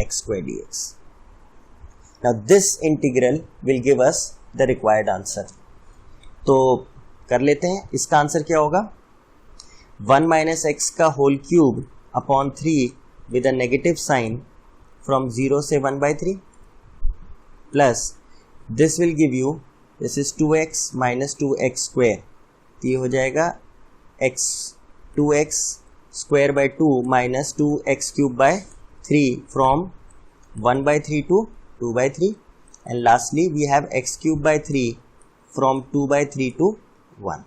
x square dx। Now this integral will give us the required answer. तो कर लेते हैं, इसका आंसर क्या होगा, 1 माइनस एक्स का whole cube upon 3 with a negative sign from 0 से 1/3 plus this will give you, this is 2x minus 2x square, तो ये हो जाएगा x 2x square by 2 minus 2x cube by 3 from 1/3 to 2/3, and lastly we have x cube by 3 from 2/3 to 1.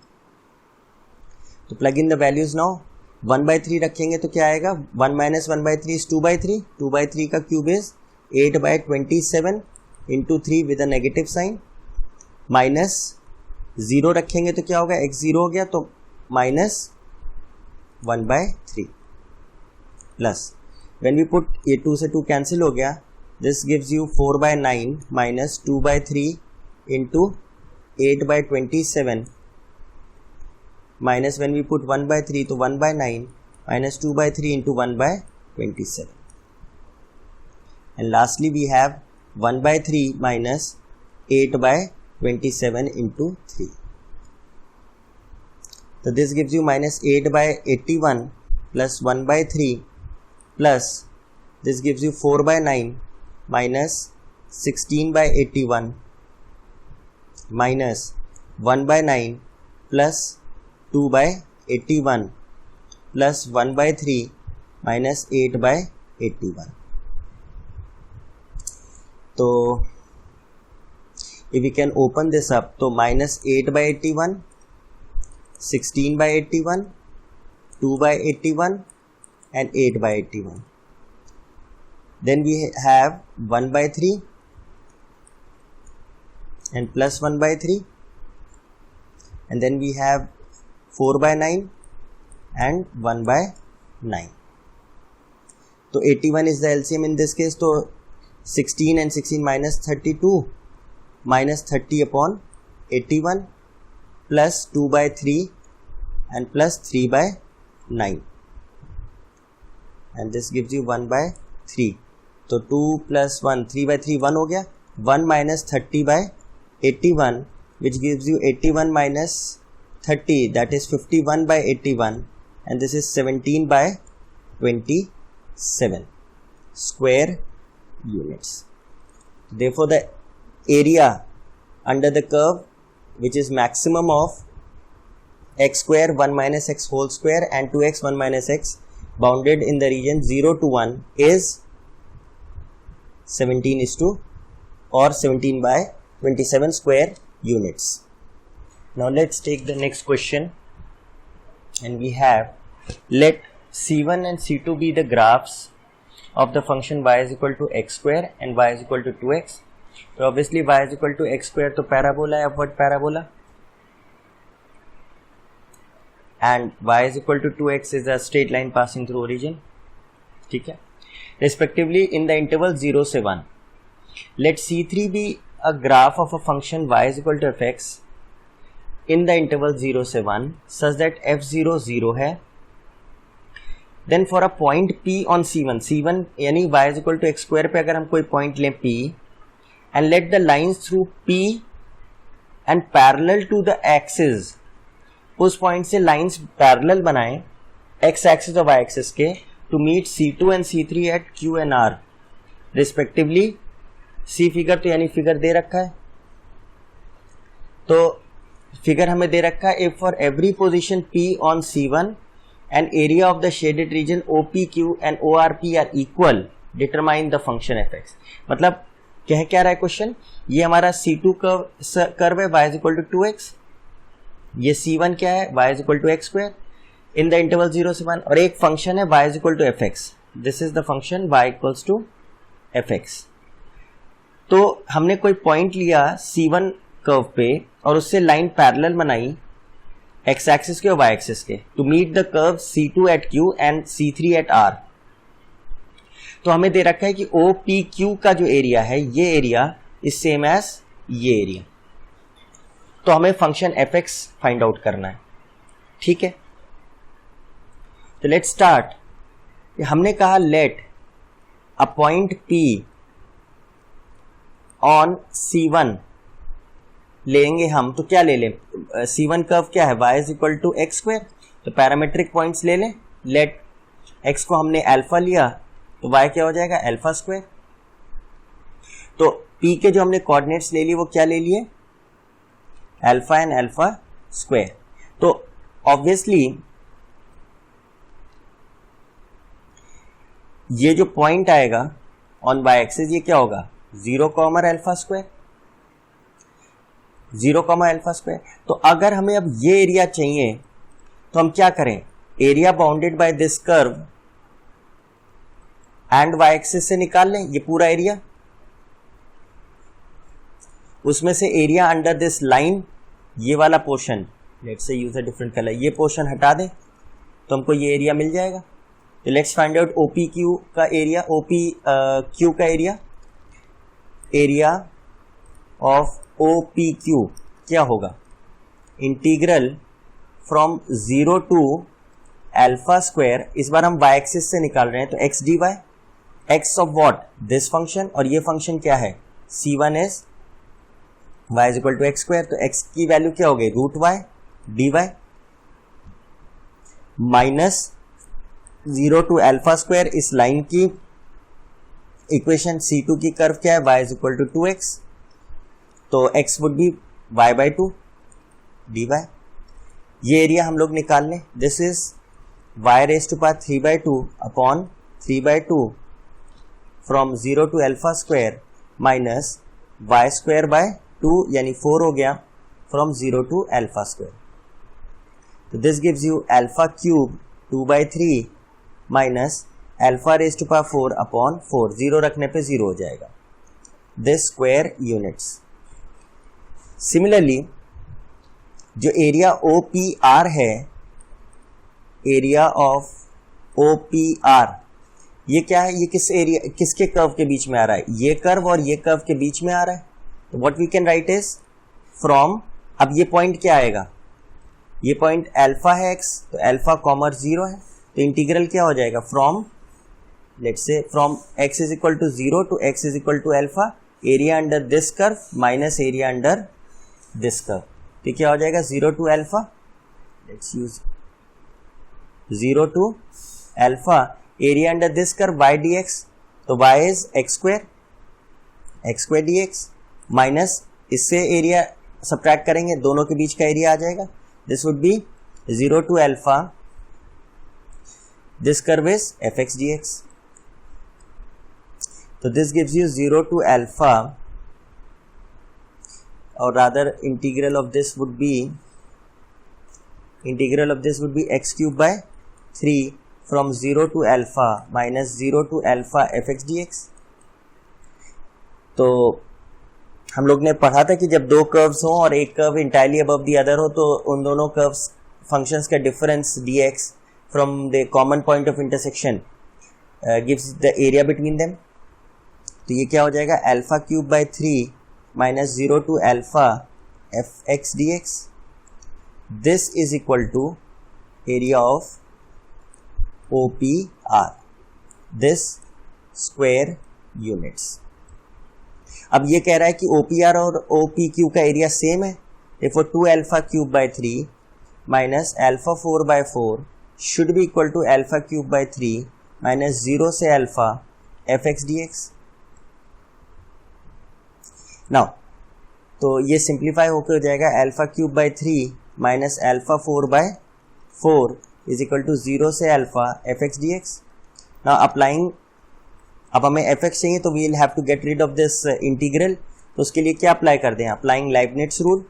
तो plug in the values now, 1/3 रखेंगे तो क्या आएगा, 1 minus 1/3 is 2/3, 2/3 का cube is 8/27 into 3 with a negative sign, minus 0 रखेंगे तो क्या होगा, x 0 हो गया तो minus 1/3 plus when we put ये 2 से 2 कैंसिल हो गया, this gives you 4/9 minus 2/3 into 8/27 minus when we put 1/3 तो 1/9 minus 2/3 into 1/27 and lastly we have 1/3 minus 8/27 into 3. So this gives you minus 8/81 plus 1/3 plus this gives you 4/9 minus 16/81 minus 1/9 plus 2/81 plus 1/3 minus 8/81. So if we can open this up, so minus 8/81, 16/81, 2/81 and 8/81. Then we have 1/3 and plus 1/3, and then we have 4/9 and 1/9. So 81 is the LCM in this case. So 16 and 16 minus 32 minus 30 upon 81 plus 2/3 and plus 3/9 and this gives you 1/3. तो 2 plus 1 3/3 1 हो गया, 1 minus 30/81 which gives you 81 minus 30, that is 51/81 and this is 17/27 square units. Therefore the area under the curve which is maximum of x square 1 minus x whole square and 2x 1 minus x bounded in the region 0 to 1 is 17 or 17/27 square units. Now let's take the next question and we have, let C1 and C2 be the graphs of the function y is equal to x square and y is equal to 2x. So obviously y is equal to x square तो parabola है, upward parabola, and y is equal to 2x is a straight line passing through origin. ठीक है, respectively in the interval 0 से 1. Let C3 be a graph of a function y is equal to fx in the interval 0 से 1 such that f0 0 है. Then for a point P on C1 यानी y is equal to x square पे अगर हम कोई point लें P and let the lines through P and parallel to the axis, उस point से लाइंस पैरेलल बनाएं x एक्सिस और y एक्सिस के to meet C2 and C3 at Q and R respectively. C figure तो यानी figure दे रखा है, तो फिगर हमें दे रखा है, if for every position P on C1 and area of the shaded region OPQ and ORP are equal, determine the function fx. मतलब कह क्या रहा है क्वेश्चन, ये हमारा C2 कर्व है y is equal to 2x, ये C1 क्या है y is equal to x square in the interval 0 से 1, और एक फंक्शन है y is equal to fx. This is the function y equals to fx. तो हमने कोई पॉइंट लिया C1 कर्व पे और उससे लाइन पैरेलल बनाई x एक्सिस के और y एक्सिस के to meet the curve C2 at Q and C3 at R. तो हमें दे रखा है कि OPQ का जो एरिया है, ये एरिया इज सेम एज ये एरिया, तो हमें फंक्शन fx फाइंड आउट करना है. ठीक है, तो लेट्स स्टार्ट. हमने कहा let a point P on C1 लेंगे हम, तो क्या ले लें, C1 कर्व क्या है y is equal to x square, तो पैरामेट्रिक पॉइंट्स ले लें. लेट x को हमने अल्फा लिया तो y क्या हो जाएगा, अल्फा स्क्वायर. तो P के जो हमने कोऑर्डिनेट्स ले लिए वो क्या ले लिए, अल्फा एंड अल्फा स्क्वायर. तो ऑब्वियसली ये जो पॉइंट आएगा ऑन y एक्सिस ये क्या होगा, 0 comma alpha square, 0 comma alpha square. तो अगर हमें अब ये एरिया चाहिए तो हम क्या करें, area bounded by this curve and y axis से निकाल लें ये पूरा एरिया, उसमें से एरिया अंडर दिस लाइन, ये वाला portion, let's say use a different colour, ये पोर्शन हटा दें तो हमको ये एरिया मिल जाएगा। तो let's find out OP Q का एरिया, ओपी क्यू का area, area of OP Q क्या होगा, integral from 0 to alpha square, इस बार हम वाई एक्सिस से निकाल रहे हैं तो x d y, x of what, this function, और ये फंक्शन क्या है, c1 is y is equal to x square, तो x की वैल्यू क्या हो गई, root y d y, minus 0 to alpha square, इस लाइन की इक्वेशन C2 की कर्व क्या है, y is equal to 2x, तो x would be y by 2 d y. ये एरिया हम लोग निकाल लें, this is y raise to power 3 by 2 upon 3 by 2 from 0 to alpha square minus y square by 2 यानी 4 हो गया फ्रॉम 0 टू अल्फा स्क्वायर। तो this gives you alpha cube 2 by 3 minus alpha raise to power 4 upon 4, 0 रखने पे 0 हो जाएगा, this square units. Similarly जो area OPR है, एरिया ऑफ OPR, ये क्या है, ये किस एरिया, किसके कर्व के बीच में आ रहा है, ये कर्व और ये कर्व के बीच में आ रहा है। तो what we can write is from, अब ये पॉइंट क्या आएगा, ये पॉइंट अल्फा है x, तो अल्फा कॉमर 0 है, तो इंटीग्रल क्या हो जाएगा from, let's say from x is equal to 0 to x is equal to alpha, area under this curve minus area under this curve, तो क्या हो जाएगा 0 to alpha, let's use 0 to alpha, area under this curve y dx, तो y is x square dx, minus इससे area subtract करेंगे, दोनों के बीच का एरिया आ जाएगा, this would be 0 to alpha, this curve is fx dx, तो this gives you 0 to alpha, or rather integral of this would be x cube by 3 from 0 to alpha minus 0 to alpha fx dx। तो हम लोग ने पढ़ा था कि जब दो कर्व्स हों और एक curve entirely above the other हो तो उन दोनों कर्व्स फंक्शंस का difference dx from the common point of intersection gives the area between them। तो ये क्या हो जाएगा, alpha cube by 3 minus 0 to alpha fx dx, this is equal to area of OPR, this square units। अब ये कह रहा है कि OPR और OPQ का एरिया सेम है, therefore 2 alpha cube by 3 minus alpha 4 by 4 should be equal to alpha cube by 3 minus 0 से alpha fx dx। नाउ तो ये सिंप्लीफाई होकर हो जाएगा alpha cube by 3 minus alpha 4 by 4 is equal to 0 से alpha F x D x. Now applying, अब हमें F x चाहिए तो we will have to get rid of this integral, तो उसके लिए क्या अप्लाई कर दें, applying Leibniz rule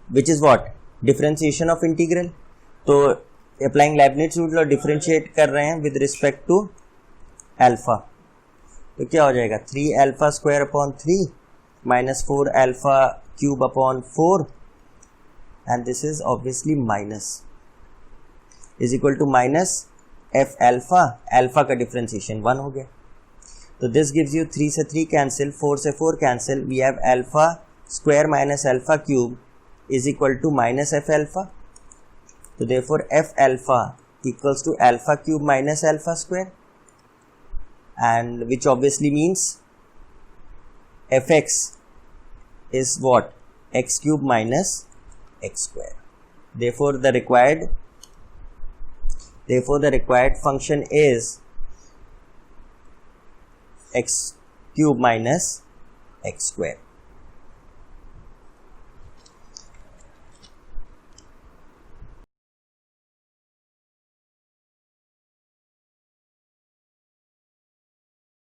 which is what, differentiation of integral. तो अप्लाइंग लाइबनिट्स रूल और डिफरेंशिएट कर रहे हैं विद रिस्पेक्ट टू अल्फा, तो क्या हो जाएगा 3 alpha square upon 3 minus 4 alpha cube upon 4 and this is obviously minus is equal to minus F alpha, alpha का डिफरेंशिएशन 1 हो गया। तो दिस गिव्स यू 3 से 3 कैंसिल, 4 से 4 cancel, we have alpha square minus alpha cube is equal to minus F alpha. तो therefore F alpha equals to alpha cube minus alpha square, and which obviously means fx is what, x cube minus x square। therefore the required function is x cube minus x square।